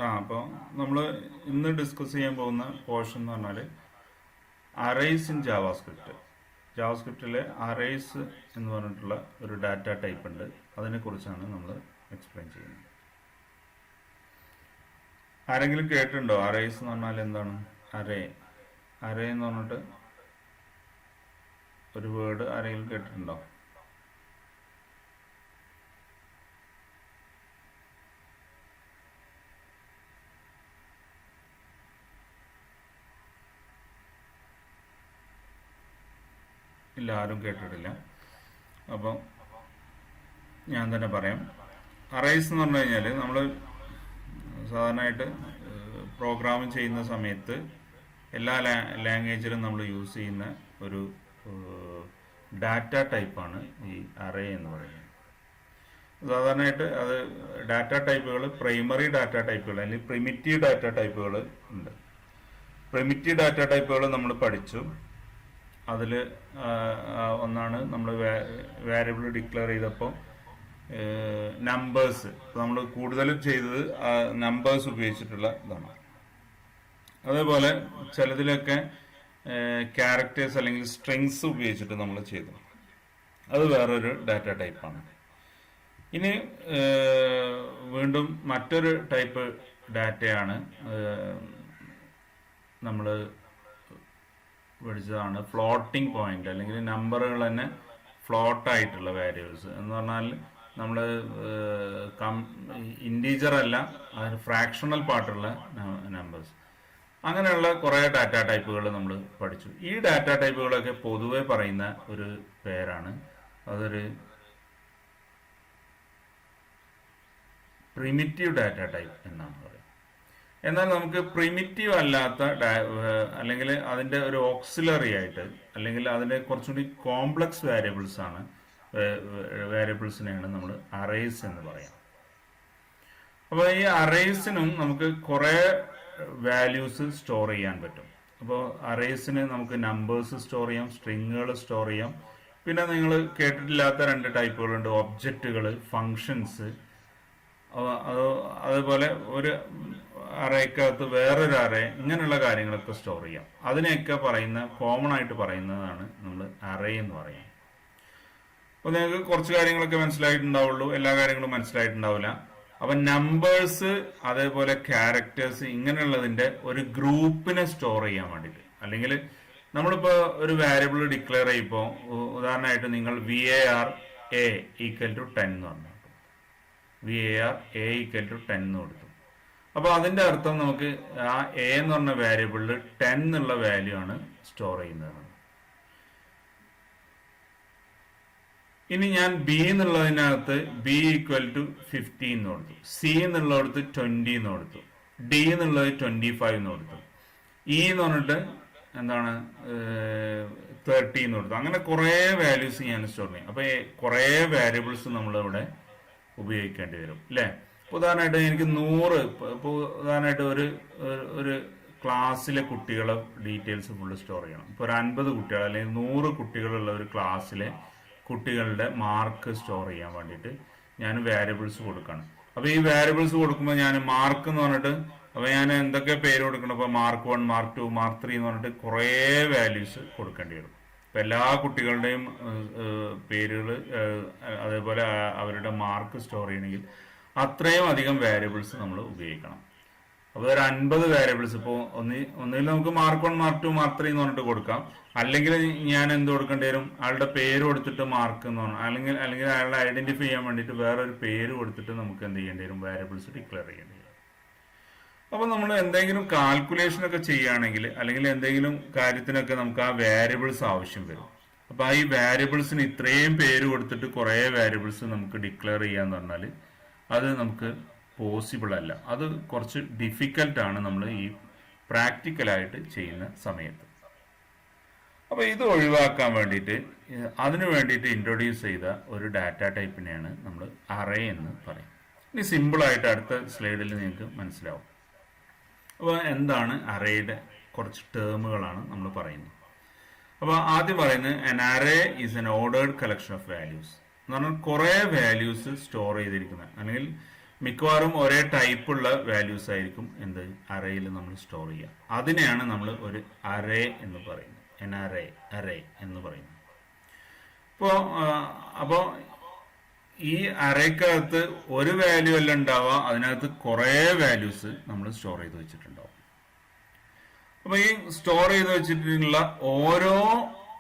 അപ്പോൾ നമ്മൾ ഇന്ന് ഡിസ്കസ് ചെയ്യാൻ പോകുന്ന പോർഷൻ എന്ന് പറഞ്ഞാൽ അറേസ് ഇൻ ജാവാസ്ക്രിപ്റ്റ്. ജാവാസ്ക്രിപ്റ്റിലെ അറേസ് എന്ന് പറഞ്ഞിട്ടുള്ള ഒരു ഡാറ്റ ടൈപ്പ് ഉണ്ട്. അതിനെക്കുറിച്ചാണ് നമ്മൾ എക്സ്പ്ലെയിൻ ചെയ്യുന്നത്. ആരെങ്കിലും കേട്ടിട്ടുണ്ടോ അറേസ് എന്ന് പറഞ്ഞാൽ എന്താണ്? അറേ എന്ന് പറഞ്ഞിട്ട് ഒരു വേർഡ് ആരെങ്കിലും കേട്ടിട്ടുണ്ടോ? ഇല്ല, ആരും കേട്ടിട്ടില്ല. അപ്പം ഞാൻ തന്നെ പറയാം. അറേസ് എന്ന് പറഞ്ഞു കഴിഞ്ഞാൽ നമ്മൾ സാധാരണയായിട്ട് പ്രോഗ്രാമിംഗ് ചെയ്യുന്ന സമയത്ത് എല്ലാ ലാംഗ്വേജിലും നമ്മൾ യൂസ് ചെയ്യുന്ന ഒരു ഡാറ്റ ടൈപ്പാണ് ഈ അറേ എന്ന് പറയുന്നത്. സാധാരണയായിട്ട് അത് ഡാറ്റ ടൈപ്പുകൾ പ്രൈമറി ഡാറ്റ ടൈപ്പുകൾ അല്ലെങ്കിൽ പ്രിമിറ്റീവ് ഡാറ്റ ടൈപ്പുകൾ ഉണ്ട്. പ്രിമിറ്റീവ് ഡാറ്റ ടൈപ്പുകൾ നമ്മൾ പഠിച്ചു. അതിൽ ഒന്നാണ് നമ്മൾ വാരിയബിൾ ഡിക്ലെയർ ചെയ്തപ്പോൾ നമ്പേഴ്സ്. നമ്മൾ കൂടുതലും ചെയ്തത് നമ്പേഴ്സ് ഉപയോഗിച്ചിട്ടുള്ള ഇതാണ്. അതേപോലെ ചിലതിലൊക്കെ ക്യാരക്ടേഴ്സ് അല്ലെങ്കിൽ സ്ട്രിങ്സ് ഉപയോഗിച്ചിട്ട് നമ്മൾ ചെയ്തു. അത് വേറൊരു ഡാറ്റ ടൈപ്പാണ്. ഇനി വീണ്ടും മറ്റൊരു ടൈപ്പ് ഡാറ്റയാണ് നമ്മൾ പഠിച്ചതാണ് ഫ്ലോട്ടിംഗ് പോയിന്റ്, അല്ലെങ്കിൽ നമ്പറുകൾ തന്നെ ഫ്ലോട്ടായിട്ടുള്ള വാല്യൂസ് എന്ന് പറഞ്ഞാൽ നമ്മൾ ഇൻറ്റീജർ അല്ല, അതിന് ഫ്രാക്ഷണൽ പാർട്ടുള്ള നമ്പേഴ്സ്. അങ്ങനെയുള്ള കുറേ ഡാറ്റ ടൈപ്പുകൾ നമ്മൾ പഠിച്ചു. ഈ ഡാറ്റ ടൈപ്പുകളൊക്കെ പൊതുവെ പറയുന്ന ഒരു പേരാണ്, അതൊരു പ്രിമിറ്റീവ് ഡാറ്റ ടൈപ്പ് എന്നാണ് പറയുന്നത്. എന്നാൽ നമുക്ക് പ്രിമിറ്റീവ് അല്ലാത്ത അല്ലെങ്കിൽ അതിൻ്റെ ഒരു ഓക്സിലറി ആയിട്ട് അല്ലെങ്കിൽ അതിൻ്റെ കുറച്ചുകൂടി കോംപ്ലക്സ് വേരിയബിൾസിനെയാണ് നമ്മൾ അറേസ് എന്ന് പറയാം. അപ്പോൾ ഈ അറേസിനും നമുക്ക് കുറേ വാല്യൂസ് സ്റ്റോർ ചെയ്യാൻ പറ്റും. അപ്പോൾ അറേസിന് നമുക്ക് നമ്പേഴ്സ് സ്റ്റോർ ചെയ്യാം, സ്ട്രിങ്ങുകൾ സ്റ്റോർ ചെയ്യാം. പിന്നെ നിങ്ങൾ കേട്ടിട്ടില്ലാത്ത രണ്ട് ടൈപ്പുകളുണ്ട്, ഒബ്ജക്റ്റുകൾ, ഫങ്ഷൻസ്. അതുപോലെ ഒരു അറേക്കകത്ത് വേറൊരു അറേ, ഇങ്ങനെയുള്ള കാര്യങ്ങളൊക്കെ സ്റ്റോർ ചെയ്യാം. അതിനെയൊക്കെ കോമൺ ആയിട്ട് പറയുന്നതാണ് നമ്മൾ അറേ എന്ന് പറയുന്നത്. അപ്പോൾ നിങ്ങൾക്ക് കുറച്ച് കാര്യങ്ങളൊക്കെ മനസ്സിലായിട്ടുണ്ടാവുള്ളൂ, എല്ലാ കാര്യങ്ങളും മനസ്സിലായിട്ടുണ്ടാവില്ല. അപ്പം നമ്പേഴ്സ് അതേപോലെ ക്യാരക്ടേഴ്സ് ഇങ്ങനെയുള്ളതിൻ്റെ ഒരു ഗ്രൂപ്പിനെ സ്റ്റോർ ചെയ്യാൻ വേണ്ടിയിട്ട്, അല്ലെങ്കിൽ നമ്മളിപ്പോൾ ഒരു വാരിയബിൾ ഡിക്ലെയർ ചെയ്യുമ്പോൾ ഉദാഹരണമായിട്ട് നിങ്ങൾ VAR A = 10 എന്ന് പറഞ്ഞു, VAR A = 10 എന്ന് കൊടുത്തു. അപ്പോൾ അതിൻ്റെ അർത്ഥം നമുക്ക് ആ A എന്ന് പറഞ്ഞ വാരിയബിളിൽ 10 എന്നുള്ള വാല്യൂ ആണ് സ്റ്റോർ ചെയ്യുന്നത്. ഇനി ഞാൻ B എന്നുള്ളതിനകത്ത് B = 15 എന്ന് കൊടുത്തു, C എന്നുള്ളടത്ത് 20 എന്ന് കൊടുത്തു, D എന്നുള്ളത് 25 എന്ന് കൊടുത്തു, E എന്ന് പറഞ്ഞിട്ട് എന്താണ് 30 എന്ന് കൊടുത്തു. അങ്ങനെ കുറേ വാല്യൂസ് ഞാൻ സ്റ്റോർ ചെയ്യും. അപ്പോൾ കുറേ വാരിയബിൾസ് നമ്മളിവിടെ ഉപയോഗിക്കേണ്ടി വരും അല്ലേ. ഉദാഹരണമായിട്ട് എനിക്ക് 100, ഇപ്പോൾ ഉദാഹരണമായിട്ട് ഒരു ക്ലാസ്സിലെ കുട്ടികളെ ഡീറ്റെയിൽസ് ഫുള്ള് സ്റ്റോർ ചെയ്യണം. ഇപ്പോൾ ഒരു 50 കുട്ടികൾ അല്ലെങ്കിൽ 100 കുട്ടികളുള്ള ഒരു ക്ലാസ്സിലെ കുട്ടികളുടെ മാർക്ക് സ്റ്റോർ ചെയ്യാൻ വേണ്ടിയിട്ട് ഞാൻ വാരിയബിൾസ് കൊടുക്കണം. അപ്പോൾ ഈ വാരിയബിൾസ് കൊടുക്കുമ്പോൾ ഞാൻ മാർക്ക് എന്ന് പറഞ്ഞിട്ട്, അപ്പോൾ ഞാൻ എന്തൊക്കെ പേര് കൊടുക്കണം, ഇപ്പോൾ മാർക്ക് 1, മാർക്ക് 2, മാർക്ക് 3 എന്ന് പറഞ്ഞിട്ട് കുറേ വാല്യൂസ് കൊടുക്കേണ്ടി വരും. ഇപ്പം എല്ലാ കുട്ടികളുടെയും പേരുകൾ അതേപോലെ അവരുടെ മാർക്ക് സ്റ്റോർ ചെയ്യണമെങ്കിൽ അത്രയും അധികം വാരിയബിൾസ് നമ്മൾ ഉപയോഗിക്കണം. അപ്പോൾ ഒരു 50 വാരിയബിൾസ്, ഇപ്പോൾ ഒന്നിൽ നമുക്ക് മാർക്ക് 1, മാർക്ക് 2, മാർക്ക് 3 എന്ന് പറഞ്ഞിട്ട് കൊടുക്കാം. അല്ലെങ്കിൽ ഞാൻ എന്ത് കൊടുക്കേണ്ടി വരും, ആളുടെ പേര് കൊടുത്തിട്ട് മാർക്ക് എന്ന് പറഞ്ഞാൽ അല്ലെങ്കിൽ അയാളെ ഐഡന്റിഫൈ ചെയ്യാൻ വേണ്ടിയിട്ട് വേറൊരു പേര് കൊടുത്തിട്ട് നമുക്ക് എന്ത് ചെയ്യേണ്ടി വരും, വാരിയബിൾസ് ഡിക്ലെയർ ചെയ്യേണ്ടി വരും. അപ്പോൾ നമ്മൾ എന്തെങ്കിലും കാൽക്കുലേഷനൊക്കെ ചെയ്യുകയാണെങ്കിൽ അല്ലെങ്കിൽ എന്തെങ്കിലും കാര്യത്തിനൊക്കെ നമുക്ക് ആ വാരിയബിൾസ് ആവശ്യം വരും. അപ്പോൾ ഈ വാരിയബിൾസിന് ഇത്രയും പേര് കൊടുത്തിട്ട് കുറേ വാരിയബിൾസ് നമുക്ക് ഡിക്ലെയർ ചെയ്യാന്ന് പറഞ്ഞാൽ അത് നമുക്ക് പോസിബിൾ അല്ല. അത് കുറച്ച് ഡിഫിക്കൽട്ടാണ് നമ്മൾ ഈ പ്രാക്ടിക്കലായിട്ട് ചെയ്യുന്ന സമയത്ത്. അപ്പോൾ ഇത് ഒഴിവാക്കാൻ വേണ്ടിയിട്ട് അതിനു വേണ്ടിയിട്ട് ഇൻട്രൊഡ്യൂസ് ചെയ്ത ഒരു ഡാറ്റ ടൈപ്പിനെയാണ് നമ്മൾ അറേ എന്ന് പറയും. ഇനി സിമ്പിളായിട്ട് അടുത്ത സ്ലൈഡിൽ നിങ്ങൾക്ക് മനസ്സിലാവും. അപ്പോൾ എന്താണ് അറേയുടെ കുറച്ച് ടേമുകളാണ് നമ്മൾ പറയുന്നത്. അപ്പോൾ ആദ്യം പറയുന്നത് an array is an ordered collection of values എന്ന് പറഞ്ഞാൽ കുറേ വാല്യൂസ് സ്റ്റോർ ചെയ്തിരിക്കുന്നത്, അല്ലെങ്കിൽ മിക്കവാറും ഒരേ ടൈപ്പുള്ള വാല്യൂസ് ആയിരിക്കും എന്ത് അറേയിൽ നമ്മൾ സ്റ്റോർ ചെയ്യുക. അതിനെയാണ് നമ്മൾ ഒരു അറേ എന്ന് പറയുന്നത്, എൻ അറേ എന്ന് പറയുന്നത്. അപ്പോൾ ഈ അറേക്കകത്ത് ഒരു വാല്യൂ അല്ല ഉണ്ടാവുക, അതിനകത്ത് കുറേ വാല്യൂസ് നമ്മൾ സ്റ്റോർ ചെയ്ത് വെച്ചിട്ടുണ്ടാവും. അപ്പൊ ഈ സ്റ്റോർ ചെയ്ത് വെച്ചിട്ടുള്ള ഓരോ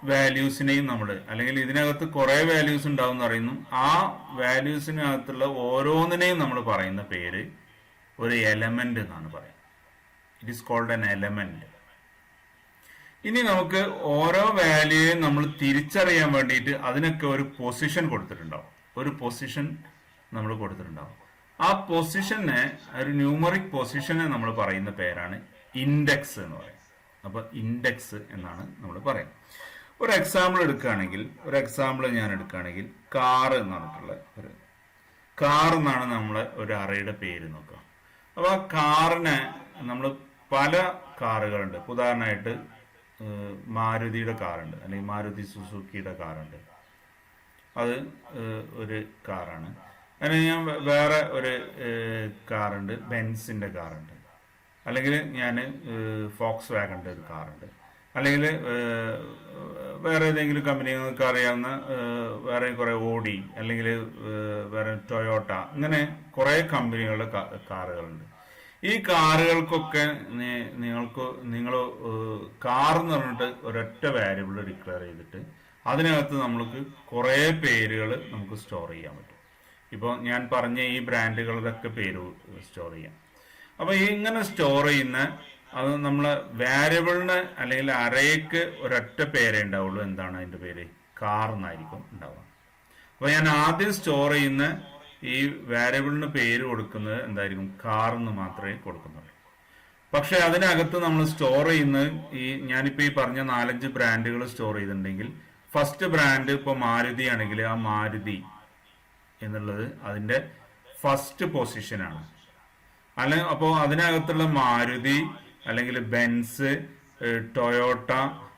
വാല്യൂസിനെയും നമ്മൾ, അല്ലെങ്കിൽ ഇതിനകത്ത് കുറെ വാല്യൂസ് ഉണ്ടാവും എന്ന് പറയുന്നു, ആ വാല്യൂസിനകത്തുള്ള ഓരോന്നിനെയും നമ്മൾ പറയുന്ന പേര് ഒരു എലമെന്റ് എന്നാണ് പറയുന്നത്. It is called an element. ഇനി നമുക്ക് ഓരോ വാല്യൂയും നമ്മൾ തിരിച്ചറിയാൻ വേണ്ടിയിട്ട് അതിനൊക്കെ ഒരു പൊസിഷൻ കൊടുത്തിട്ടുണ്ടാവും. ഒരു പൊസിഷൻ നമ്മൾ കൊടുത്തിട്ടുണ്ടാവും. ആ പൊസിഷനെ, ഒരു ന്യൂമറിക് പൊസിഷനെ നമ്മൾ പറയുന്ന പേരാണ് ഇൻഡെക്സ് എന്ന് പറയുന്നത്. അപ്പൊ ഇൻഡെക്സ് എന്നാണ് നമ്മൾ പറയുന്നത്. ഒരു എക്സാമ്പിൾ ഞാൻ എടുക്കുകയാണെങ്കിൽ കാർ എന്ന് പറഞ്ഞിട്ടുള്ള ഒരു കാർ എന്നാണ് നമ്മളെ ഒരു അറേയുടെ പേര് നോക്കുക. അപ്പൊ ആ കാറിനെ നമ്മൾ പല കാറുകളുണ്ട്. ഉദാഹരണമായിട്ട് മാരുതിയുടെ കാറുണ്ട്, അല്ലെങ്കിൽ മാരുതി സുസുക്കിയുടെ കാറുണ്ട്. അത് ഒരു കാറാണ്. അല്ലെങ്കിൽ ഞാൻ വേറെ ഒരു കാറുണ്ട്, ബെൻസിന്റെ കാറുണ്ട്. അല്ലെങ്കിൽ ഞാൻ ഫോക്സ് വാഗണിന്റെ ഒരു കാറുണ്ട്. അല്ലെങ്കിൽ വേറെ ഏതെങ്കിലും കമ്പനി നിങ്ങൾക്ക് അറിയാവുന്ന വേറെ കുറെ ഓഡി, അല്ലെങ്കിൽ വേറെ ടൊയോട്ട, ഇങ്ങനെ കുറെ കമ്പനികളുടെ കാറുകളുണ്ട്. ഈ കാറുകൾക്കൊക്കെ നിങ്ങൾ കാർ എന്ന് പറഞ്ഞിട്ട് ഒരൊറ്റ വാരിയബിൾ ഡിക്ലെയർ ചെയ്തിട്ട് അതിനകത്ത് നമ്മൾക്ക് കുറെ പേരുകൾ നമുക്ക് സ്റ്റോർ ചെയ്യാൻ പറ്റും. ഇപ്പോൾ ഞാൻ പറഞ്ഞ ഈ ബ്രാൻഡുകളുടെയൊക്കെ പേര് സ്റ്റോർ ചെയ്യാം. അപ്പൊ ഇങ്ങനെ സ്റ്റോർ ചെയ്യുന്ന അത് നമ്മളെ വാരിയബിളിന് അല്ലെങ്കിൽ അറേക്ക് ഒരൊറ്റ പേരേ ഉണ്ടാവുള്ളൂ. എന്താണ് അതിന്റെ പേര്? കാർ എന്നായിരിക്കും ഉണ്ടാവുക. അപ്പൊ ഞാൻ ആദ്യം സ്റ്റോർ ചെയ്യുന്ന ഈ വാരിയബിളിന് പേര് കൊടുക്കുന്നത് എന്തായിരിക്കും? കാർ എന്ന് മാത്രമേ കൊടുക്കുന്നുള്ളൂ. പക്ഷെ അതിനകത്ത് നമ്മൾ സ്റ്റോർ ചെയ്യുന്നത് ഞാനിപ്പോ ഈ പറഞ്ഞ 4-5 ബ്രാൻഡുകൾ സ്റ്റോർ ചെയ്തിട്ടുണ്ടെങ്കിൽ ഫസ്റ്റ് ബ്രാൻഡ് ഇപ്പൊ മാരുതി ആണെങ്കിൽ ആ മാരുതി എന്നുള്ളത് അതിന്റെ ഫസ്റ്റ് പൊസിഷനാണ്. അപ്പോൾ അതിനകത്തുള്ള മാരുതി, അല്ലെങ്കിൽ ബെൻസ്, ടൊയോട്ട,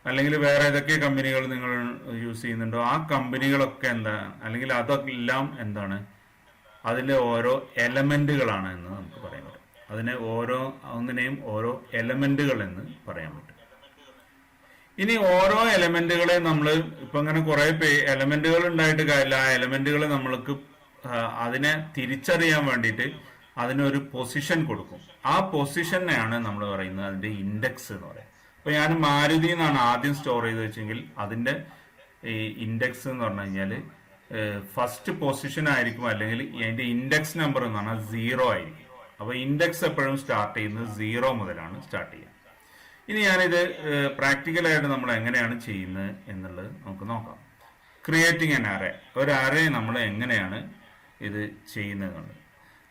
അല്ലെങ്കിൽ വേറെ ഏതൊക്കെ കമ്പനികൾ നിങ്ങൾ യൂസ് ചെയ്യുന്നുണ്ടോ ആ കമ്പനികളൊക്കെ എന്താണ്, അല്ലെങ്കിൽ അതെല്ലാം എന്താണ്, അതിന്റെ ഓരോ എലമെന്റുകളാണ് എന്ന് നമുക്ക് പറയാൻ പറ്റും. അതിനെ ഒന്നിനെയും ഓരോ എലമെന്റുകൾ എന്ന് പറയാൻ പറ്റും. ഇനി ഓരോ എലമെന്റുകളെ നമ്മൾ ഇപ്പൊ ഇങ്ങനെ കുറെ എലമെന്റുകൾ ഉണ്ടായിട്ട് കാര്യമില്ല. ആ എലമെന്റുകളെ നമ്മൾക്ക് അതിനെ തിരിച്ചറിയാൻ വേണ്ടിയിട്ട് അതിനൊരു പൊസിഷൻ കൊടുക്കും. ആ പൊസിഷനെയാണ് നമ്മൾ പറയുന്നത് അതിന്റെ ഇൻഡെക്സ് എന്ന് പറയുന്നത്. അപ്പൊ ഞാൻ മാരുതി എന്നാണ് ആദ്യം സ്റ്റോർ ചെയ്ത് വെച്ചെങ്കിൽ അതിന്റെ ഈ ഇൻഡെക്സ് എന്ന് പറഞ്ഞു കഴിഞ്ഞാൽ ഫസ്റ്റ് പൊസിഷൻ ആയിരിക്കും, അല്ലെങ്കിൽ അതിന്റെ ഇൻഡെക്സ് നമ്പർ എന്ന് പറഞ്ഞാൽ 0 ആയിരിക്കും. അപ്പൊ ഇൻഡെക്സ് എപ്പോഴും സ്റ്റാർട്ട് ചെയ്യുന്നത് 0 മുതലാണ് സ്റ്റാർട്ട് ചെയ്യുക. ഇനി ഞാനിത് പ്രാക്ടിക്കലായിട്ട് നമ്മൾ എങ്ങനെയാണ് ചെയ്യുന്നത് എന്നുള്ളത് നമുക്ക് നോക്കാം. ക്രിയേറ്റിംഗ് ആൻ അറേ, ഒരു അറേ നമ്മൾ എങ്ങനെയാണ് ഇത് ചെയ്യുന്നത്.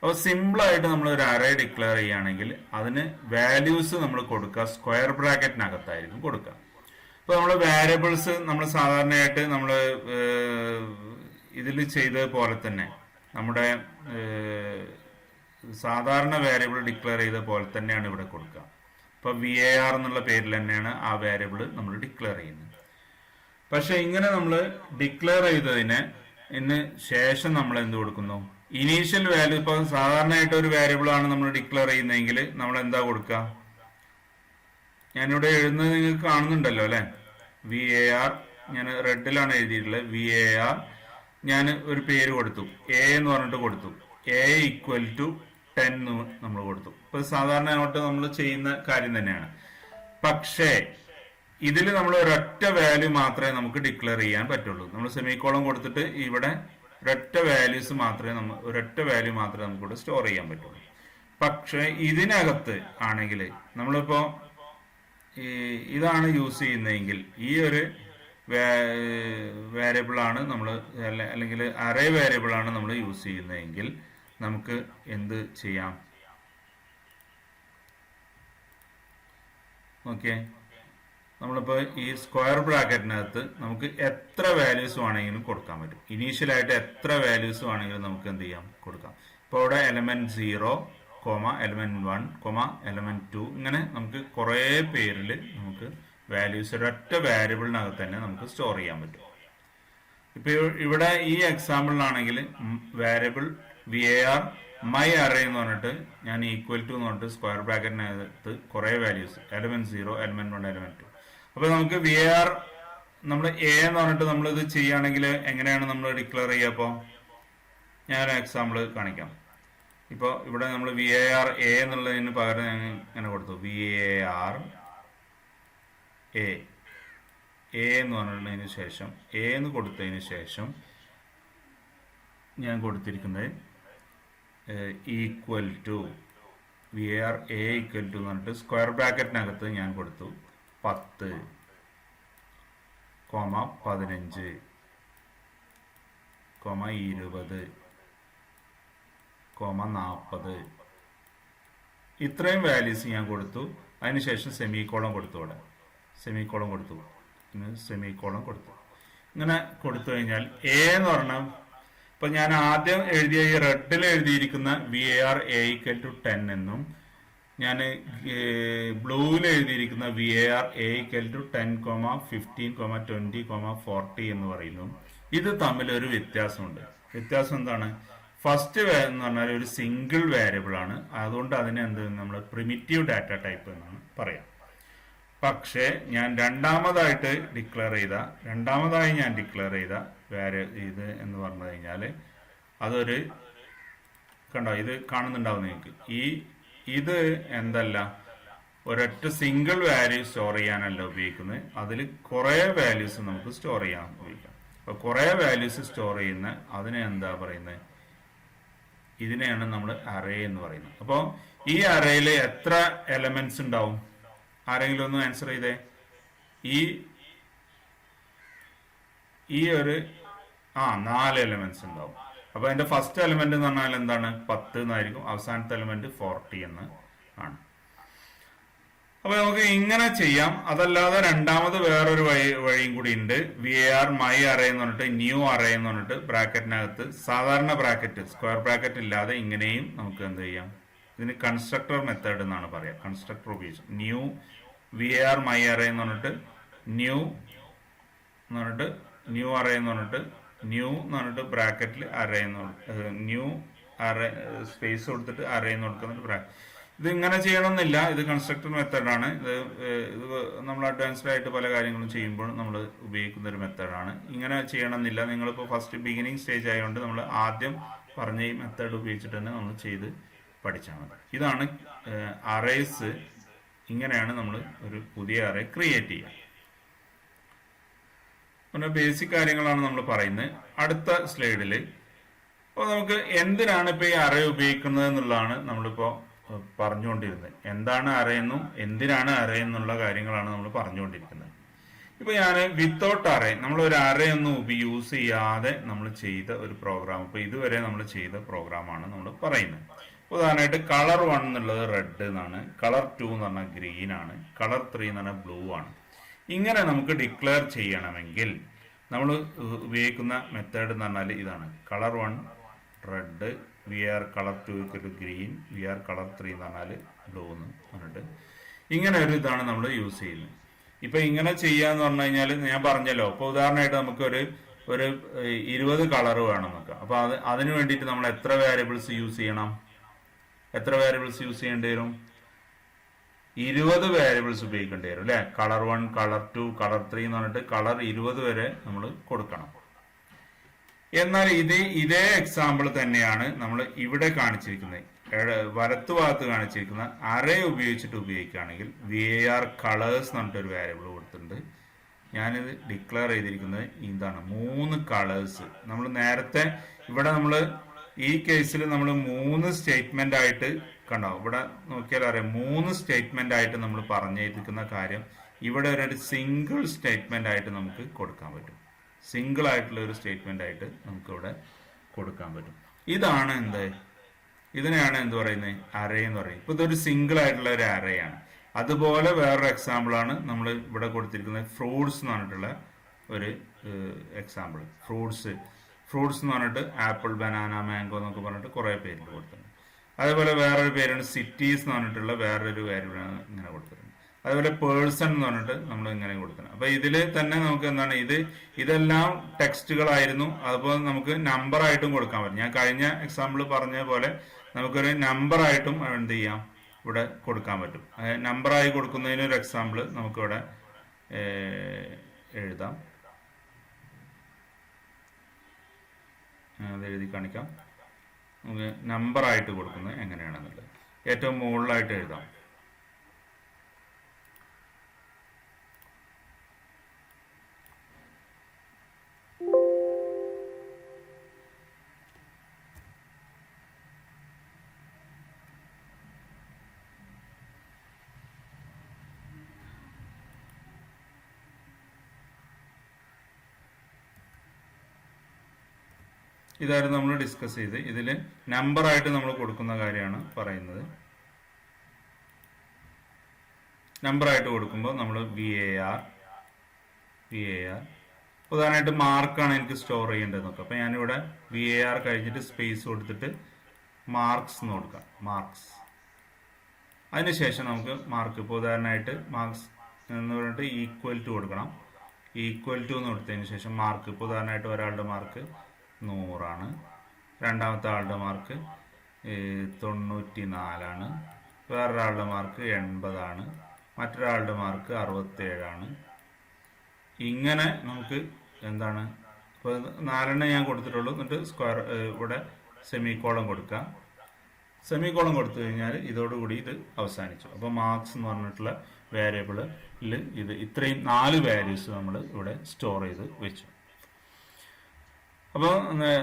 അപ്പോൾ സിമ്പിളായിട്ട് നമ്മൾ ഒരു അറേ ഡിക്ലെയർ ചെയ്യുകയാണെങ്കിൽ അതിന് വാല്യൂസ് നമ്മൾ കൊടുക്കുക സ്ക്വയർ ബ്രാക്കറ്റിനകത്തായിരിക്കും കൊടുക്കുക. അപ്പോൾ നമ്മൾ വാരിയബിൾസ് നമ്മൾ സാധാരണയായിട്ട് നമ്മൾ ഇതിൽ ചെയ്തതുപോലെ തന്നെ നമ്മുടെ സാധാരണ വാരിയബിൾ ഡിക്ലെയർ ചെയ്ത പോലെ തന്നെയാണ് ഇവിടെ കൊടുക്കുക. ഇപ്പോൾ VAR എന്നുള്ള പേരിൽ തന്നെയാണ് ആ വാരിയബിൾ നമ്മൾ ഡിക്ലെയർ ചെയ്യുന്നത്. പക്ഷെ ഇങ്ങനെ നമ്മൾ ഡിക്ലെയർ ചെയ്തതിന് ശേഷം നമ്മൾ എന്ത് കൊടുക്കുന്നു? ഇനീഷ്യൽ വാല്യൂ, ഇപ്പൊ സാധാരണയായിട്ട് ഒരു വാരിയബിൾ ആണ് നമ്മൾ ഡിക്ലെയർ ചെയ്യുന്നതെങ്കിൽ നമ്മൾ എന്താ കൊടുക്കുക? ഞാനിവിടെ എഴുതുന്നത് നിങ്ങൾക്ക് കാണുന്നുണ്ടല്ലോ അല്ലെ? VAR, ഞാൻ റെഡിലാണ് എഴുതിയിട്ടുള്ളത്. VAR ഞാൻ ഒരു പേര് കൊടുത്തു, A എന്ന് പറഞ്ഞിട്ട് കൊടുത്തു. A = 10 നമ്മൾ കൊടുത്തു. ഇപ്പൊ സാധാരണ അങ്ങോട്ട് നമ്മൾ ചെയ്യുന്ന കാര്യം തന്നെയാണ്. പക്ഷേ ഇതിൽ നമ്മൾ ഒരൊറ്റ വാല്യൂ മാത്രമേ നമുക്ക് ഡിക്ലെയർ ചെയ്യാൻ പറ്റുള്ളൂ. നമ്മൾ സെമിക്കോളം കൊടുത്തിട്ട് ഇവിടെ ഒരൊറ്റ വാല്യൂ മാത്രമേ നമുക്കിവിടെ സ്റ്റോർ ചെയ്യാൻ പറ്റുള്ളൂ. പക്ഷെ ഇതിനകത്ത് ആണെങ്കിൽ നമ്മളിപ്പോ ഇതാണ് യൂസ് ചെയ്യുന്നതെങ്കിൽ, ഈ ഒരു വേരിയബിൾ ആണ് നമ്മൾ, അല്ലെങ്കിൽ അറേ വേരിയബിൾ ആണ് നമ്മൾ യൂസ് ചെയ്യുന്നതെങ്കിൽ നമുക്ക് എന്ത് ചെയ്യാം? ഓക്കെ, നമ്മളിപ്പോൾ ഈ സ്ക്വയർ ബ്രാക്കറ്റിനകത്ത് നമുക്ക് എത്ര വാല്യൂസ് വേണമെങ്കിലും കൊടുക്കാൻ പറ്റും. ഇനീഷ്യലായിട്ട് എത്ര വാല്യൂസ് വേണമെങ്കിലും നമുക്ക് എന്ത് ചെയ്യാം? കൊടുക്കാം. ഇപ്പോൾ ഇവിടെ element 0, element 1, element 2, ഇങ്ങനെ നമുക്ക് കുറേ പേരിൽ നമുക്ക് വാല്യൂസ് ഒരൊറ്റ വാരിയബിളിനകത്ത് തന്നെ നമുക്ക് സ്റ്റോർ ചെയ്യാൻ പറ്റും. ഇപ്പൊ ഇവിടെ ഈ എക്സാമ്പിളിലാണെങ്കിൽ വാരിയബിൾ VAR മൈ അറേ എന്ന് പറഞ്ഞിട്ട് ഞാൻ ഈക്വൽ ടു എന്ന് പറഞ്ഞിട്ട് സ്ക്വയർ ബ്രാക്കറ്റിനകത്ത് കുറെ വാല്യൂസ് എലമെന്റ് 0, എലമെന്റ് 1, എലമെന്റ് 2. അപ്പൊ നമുക്ക് വി ആർ നമ്മൾ എ എന്ന് പറഞ്ഞിട്ട് നമ്മൾ ഇത് ചെയ്യുകയാണെങ്കിൽ എങ്ങനെയാണ് നമ്മൾ ഡിക്ലെയർ ചെയ്യുക? അപ്പോൾ ഞാനൊരു എക്സാമ്പിൾ കാണിക്കാം. ഇപ്പോൾ ഇവിടെ നമ്മൾ വി എ ആർ എ എന്നുള്ളതിന് പകരം ഞാൻ ഇങ്ങനെ കൊടുത്തു വി എ ആർ എ എന്ന് പറഞ്ഞതിന് ശേഷം എ എന്ന് കൊടുത്തതിന് ശേഷം ഞാൻ കൊടുത്തിരിക്കുന്നത് equal to v r a equal to എന്ന് പറഞ്ഞിട്ട് സ്ക്വയർ ബ്രാക്കറ്റിനകത്ത് ഞാൻ കൊടുത്തു 10, 15, 20, 40 ഇത്രയും വാല്യൂസ് ഞാൻ കൊടുത്തു. അതിനുശേഷം സെമിക്കോളം കൊടുത്തു. ഇവിടെ സെമിക്കോളം കൊടുത്തു, സെമിക്കോളം കൊടുത്തു. ഇങ്ങനെ കൊടുത്തു കഴിഞ്ഞാൽ എ എന്ന് പറഞ്ഞാൽ ഇപ്പൊ ഞാൻ ആദ്യം എഴുതിയ ഈ റെഡിൽ എഴുതിയിരിക്കുന്ന v A r a equal to 10 എന്നും ഞാൻ ബ്ലൂവിൽ എഴുതിയിരിക്കുന്ന v A r a equal to 10, 15, 20, 40 എന്ന് പറയുന്നു. ഇത് തമ്മിലൊരു വ്യത്യാസമുണ്ട്. വ്യത്യാസം എന്താണ്? ഫസ്റ്റ് എന്ന് പറഞ്ഞാൽ ഒരു സിംഗിൾ വേരിയബിൾ ആണ്. അതുകൊണ്ട് അതിനെ എന്ത് നമ്മൾ പ്രിമിറ്റീവ് ഡാറ്റ ടൈപ്പ് എന്നാണ് പറയാം. പക്ഷേ ഞാൻ രണ്ടാമതായി ഞാൻ ഡിക്ലെയർ ചെയ്ത ഇത് എന്ന് പറഞ്ഞു കഴിഞ്ഞാൽ അതൊരു കണ്ടോ, ഇത് കാണുന്നുണ്ടാവും നിങ്ങൾക്ക്. ഇത് എന്തല്ല, ഒരൊറ്റ സിംഗിൾ വാല്യൂ സ്റ്റോർ ചെയ്യാനല്ല ഉപയോഗിക്കുന്നത്. അതിൽ കുറെ വാല്യൂസ് നമുക്ക് സ്റ്റോർ ചെയ്യാൻ ഉപയോഗിക്കാം. അപ്പൊ കുറെ വാല്യൂസ് സ്റ്റോർ ചെയ്യുന്ന അതിനെ എന്താ പറയുന്നത്? ഇതിനെയാണ് നമ്മൾ അറേ എന്ന് പറയുന്നത്. അപ്പോൾ ഈ അറേയിൽ എത്ര എലമെന്റ്സ് ഉണ്ടാവും? ആരെങ്കിലും ഒന്ന് ആൻസർ ചെയ്തേ. ഈ ഒരു 4 എലമെന്റ്സ് ഉണ്ടാവും. അപ്പൊ അതിന്റെ ഫസ്റ്റ് എലമെന്റ് എന്ന് പറഞ്ഞാൽ എന്താണ്? 10 എന്നായിരിക്കും. അവസാനത്തെ എലമെന്റ് 40 എന്ന് ആണ്. അപ്പൊ നമുക്ക് ഇങ്ങനെ ചെയ്യാം. അതല്ലാതെ രണ്ടാമത് വേറൊരു വഴിയും കൂടി ഉണ്ട്. V A r my array എന്ന് പറഞ്ഞിട്ട് ന്യൂ അറേ എന്ന് പറഞ്ഞിട്ട് ബ്രാക്കറ്റിനകത്ത് സാധാരണ ബ്രാക്കറ്റ് സ്ക്വയർ ബ്രാക്കറ്റ് ഇല്ലാതെ ഇങ്ങനെയും നമുക്ക് എന്ത് ചെയ്യാം? ഇതിന് കൺസ്ട്രക്ടർ മെത്തേഡ് എന്നാണ് പറയാം. കൺസ്ട്രക്ടർ ഉപയോഗിച്ച് new v A r my array എന്ന് പറഞ്ഞിട്ട് ന്യൂ അറേ എന്ന് പറഞ്ഞിട്ട് ബ്രാക്കറ്റിൽ അറേ എന്ന് ന്യൂ അറേ സ്പേസ് കൊടുത്തിട്ട് അറേ എന്ന് കൊടുക്കുന്നുണ്ട്. ഇത് ഇങ്ങനെ ചെയ്യണമെന്നില്ല. ഇത് കൺസ്ട്രക്ടർ മെത്തേഡാണ്. ഇത് നമ്മൾ അഡ്വാൻസ്ഡ് ആയിട്ട് പല കാര്യങ്ങളും ചെയ്യുമ്പോൾ നമ്മൾ ഉപയോഗിക്കുന്ന ഒരു മെത്തേഡാണ്. ഇങ്ങനെ ചെയ്യണമെന്നില്ല. നിങ്ങളിപ്പോൾ ഫസ്റ്റ് ബിഗിനിങ് സ്റ്റേജ് ആയതുകൊണ്ട് നമ്മൾ ആദ്യം പറഞ്ഞ ഈ മെത്തേഡ് ഉപയോഗിച്ചിട്ട് തന്നെ നമ്മൾ ചെയ്ത് പഠിച്ചാൽ മതി. ഇതാണ് അറേസ്. ഇങ്ങനെയാണ് നമ്മൾ ഒരു പുതിയ അറേ ക്രിയേറ്റ് ചെയ്യുക. പിന്നെ ബേസിക് കാര്യങ്ങളാണ് നമ്മൾ പറയുന്നത്. അടുത്ത സ്ലൈഡിൽ അപ്പോൾ നമുക്ക് എന്തിനാണ് ഇപ്പോൾ ഈ അറേ ഉപയോഗിക്കുന്നത് എന്നുള്ളതാണ് നമ്മളിപ്പോൾ പറഞ്ഞുകൊണ്ടിരുന്നത്. എന്താണ് അറേ എന്നും എന്തിനാണ് അറേ എന്നുള്ള കാര്യങ്ങളാണ് നമ്മൾ പറഞ്ഞുകൊണ്ടിരിക്കുന്നത്. ഇപ്പൊ ഞാൻ വിത്തൗട്ട് അറേ, നമ്മൾ ഒരു അറേ ഒന്നും യൂസ് ചെയ്യാതെ നമ്മൾ ചെയ്ത ഒരു പ്രോഗ്രാം, ഇപ്പൊ ഇതുവരെ നമ്മൾ ചെയ്ത പ്രോഗ്രാമാണ് നമ്മൾ പറയുന്നത്. ഉദാഹരണമായിട്ട് കളർ 1 എന്നുള്ളത് റെഡ് എന്നാണ്, കളർ 2 എന്ന് പറഞ്ഞാൽ ഗ്രീൻ ആണ്, കളർ 3 എന്ന് പറഞ്ഞാൽ ബ്ലൂ ആണ്. ഇങ്ങനെ നമുക്ക് ഡിക്ലെയർ ചെയ്യണമെങ്കിൽ നമ്മൾ ഉപയോഗിക്കുന്ന മെത്തേഡ് എന്ന് പറഞ്ഞാൽ ഇതാണ്. Colour 1 red, v r colour 2 green, v r colour 3 എന്ന് പറഞ്ഞാൽ ബ്ലൂ എന്ന് പറഞ്ഞിട്ട് ഇങ്ങനെ ഒരു ഇതാണ് നമ്മൾ യൂസ് ചെയ്യുന്നത്. ഇപ്പൊ ഇങ്ങനെ ചെയ്യാന്ന് പറഞ്ഞു കഴിഞ്ഞാൽ ഞാൻ പറഞ്ഞല്ലോ, ഇപ്പൊ ഉദാഹരണമായിട്ട് നമുക്ക് ഒരു 20 കളർ വേണം നമുക്ക്. അപ്പൊ അതിന് വേണ്ടിയിട്ട് നമ്മൾ എത്ര വേരിയബിൾസ് യൂസ് ചെയ്യണം? എത്ര വേരിയബിൾസ് യൂസ് ചെയ്യേണ്ടി വരും? 20 വേരിയബിൾസ് ഉപയോഗിക്കേണ്ടി വരും അല്ലെ. കളർ 1, കളർ 2, കളർ 3 എന്ന് പറഞ്ഞിട്ട് കളർ 20 വരെ നമ്മൾ കൊടുക്കണം. എന്നാൽ ഇതേ എക്സാമ്പിൾ തന്നെയാണ് നമ്മൾ ഇവിടെ കാണിച്ചിരിക്കുന്നത്. വലത്തു ഭാഗത്ത് കാണിച്ചിരിക്കുന്ന അറേ ഉപയോഗിച്ചിട്ട് ഉപയോഗിക്കുകയാണെങ്കിൽ വി എ ആർ കളേഴ്സ് എന്ന് പറഞ്ഞിട്ട് ഒരു വേരിയബിൾ കൊടുത്തിട്ടുണ്ട്. ഞാനിത് ഡിക്ലെയർ ചെയ്തിരിക്കുന്നത് ഇതാണ്, 3 കളേഴ്സ്. നമ്മൾ നേരത്തെ ഇവിടെ നമ്മൾ ഈ കേസിൽ നമ്മൾ 3 സ്റ്റേറ്റ്മെന്റ് ആയിട്ട് കണ്ടോ, ഇവിടെ നോക്കിയാൽ അറിയാം 3 സ്റ്റേറ്റ്മെന്റ് ആയിട്ട് നമ്മൾ പറഞ്ഞിരിക്കുന്ന കാര്യം ഇവിടെ ഒരു സിംഗിൾ സ്റ്റേറ്റ്മെന്റ് ആയിട്ട് നമുക്ക് കൊടുക്കാൻ പറ്റും. സിംഗിൾ ആയിട്ടുള്ള ഒരു സ്റ്റേറ്റ്മെന്റ് ആയിട്ട് നമുക്ക് ഇവിടെ കൊടുക്കാൻ പറ്റും. ഇതാണ് ഇതിനെയാണ് എന്ത് പറയുന്നത്? അറേ എന്ന് പറയും. ഇപ്പൊ ഇതൊരു സിംഗിൾ ആയിട്ടുള്ള ഒരു അറേ ആണ്. അതുപോലെ വേറൊരു എക്സാമ്പിൾ ആണ് നമ്മൾ ഇവിടെ കൊടുത്തിരിക്കുന്നത്. ഫ്രൂട്ട്സ് എന്ന് പറഞ്ഞിട്ടുള്ള ഒരു എക്സാമ്പിൾ. ഫ്രൂട്ട്സ് എന്ന് പറഞ്ഞിട്ട് ആപ്പിൾ, ബനാന, മാംഗോ എന്നൊക്കെ പറഞ്ഞിട്ട് കുറെ പേരിൽ കൊടുത്തിട്ടുണ്ട്. അതേപോലെ വേറൊരു പേരാണ് സിറ്റീസ് എന്ന് പറഞ്ഞിട്ടുള്ള വേറൊരു വേരിയബിളാണ് ഇങ്ങനെ കൊടുത്തിട്ടുണ്ട്. അതേപോലെ പേഴ്സൺ എന്ന് പറഞ്ഞിട്ട് നമ്മൾ ഇങ്ങനെ കൊടുക്കണം. അപ്പൊ ഇതിൽ തന്നെ നമുക്ക് എന്താണ് ഇതെല്ലാം ടെക്സ്റ്റുകളായിരുന്നു. അതുപോലെ നമുക്ക് നമ്പർ ആയിട്ടും കൊടുക്കാൻ പറ്റും. ഞാൻ കഴിഞ്ഞ എക്സാമ്പിൾ പറഞ്ഞ പോലെ നമുക്കൊരു നമ്പറായിട്ടും എന്ത് ചെയ്യാം, ഇവിടെ കൊടുക്കാൻ പറ്റും. നമ്പറായി കൊടുക്കുന്നതിനൊരു എക്സാമ്പിൾ നമുക്കിവിടെ എഴുതാം. അത് എഴുതി കാണിക്കാം. നമുക്ക് നമ്പറായിട്ട് കൊടുക്കുന്നത് എങ്ങനെയാണെന്നുള്ളത് ഏറ്റവും മുകളിലായിട്ട് എഴുതാം. ഇതായിരുന്നു നമ്മൾ ഡിസ്കസ് ചെയ്ത്. ഇതിൽ നമ്പറായിട്ട് നമ്മൾ കൊടുക്കുന്ന കാര്യമാണ് പറയുന്നത്. നമ്പറായിട്ട് കൊടുക്കുമ്പോൾ നമ്മൾ VAR ഉദാഹരണമായിട്ട് മാർക്കാണ് എനിക്ക് സ്റ്റോർ ചെയ്യേണ്ടത് നോക്കാം. അപ്പോൾ ഞാനിവിടെ VAR കഴിഞ്ഞിട്ട് സ്പേസ് കൊടുത്തിട്ട് മാർക്സ് എന്ന് കൊടുക്കാം. മാർക്സ്. അതിനുശേഷം നമുക്ക് മാർക്ക്, ഇപ്പോൾ ഉദാഹരണമായിട്ട് മാർക്സ് എന്ന് പറഞ്ഞിട്ട് ഈക്വൽ ടു കൊടുക്കണം. ഈക്വൽ ടു എന്ന് കൊടുത്തതിന് ശേഷം മാർക്ക്, ഇപ്പോൾ ഉദാഹരണമായിട്ട് ഒരാളുടെ മാർക്ക് 100 രണ്ടാമത്തെ ആളുടെ മാർക്ക് 94, വേറൊരാളുടെ മാർക്ക് 80, മറ്റൊരാളുടെ മാർക്ക് 67. ഇങ്ങനെ നമുക്ക് എന്താണ്, ഇപ്പോൾ 4 ഞാൻ കൊടുത്തിട്ടുള്ളൂ. എന്നിട്ട് സ്ക്വയർ ഇവിടെ സെമിക്കോളം കൊടുക്കാം. സെമിക്കോളം കൊടുത്തു കഴിഞ്ഞാൽ ഇതോടുകൂടി ഇത് അവസാനിച്ചു. അപ്പോൾ മാർക്സ് എന്ന് പറഞ്ഞിട്ടുള്ള വേരിയബിളിൽ ഇത്രയും 4 വാല്യൂസ് നമ്മൾ ഇവിടെ സ്റ്റോർ ചെയ്ത് വെച്ചു. അപ്പോൾ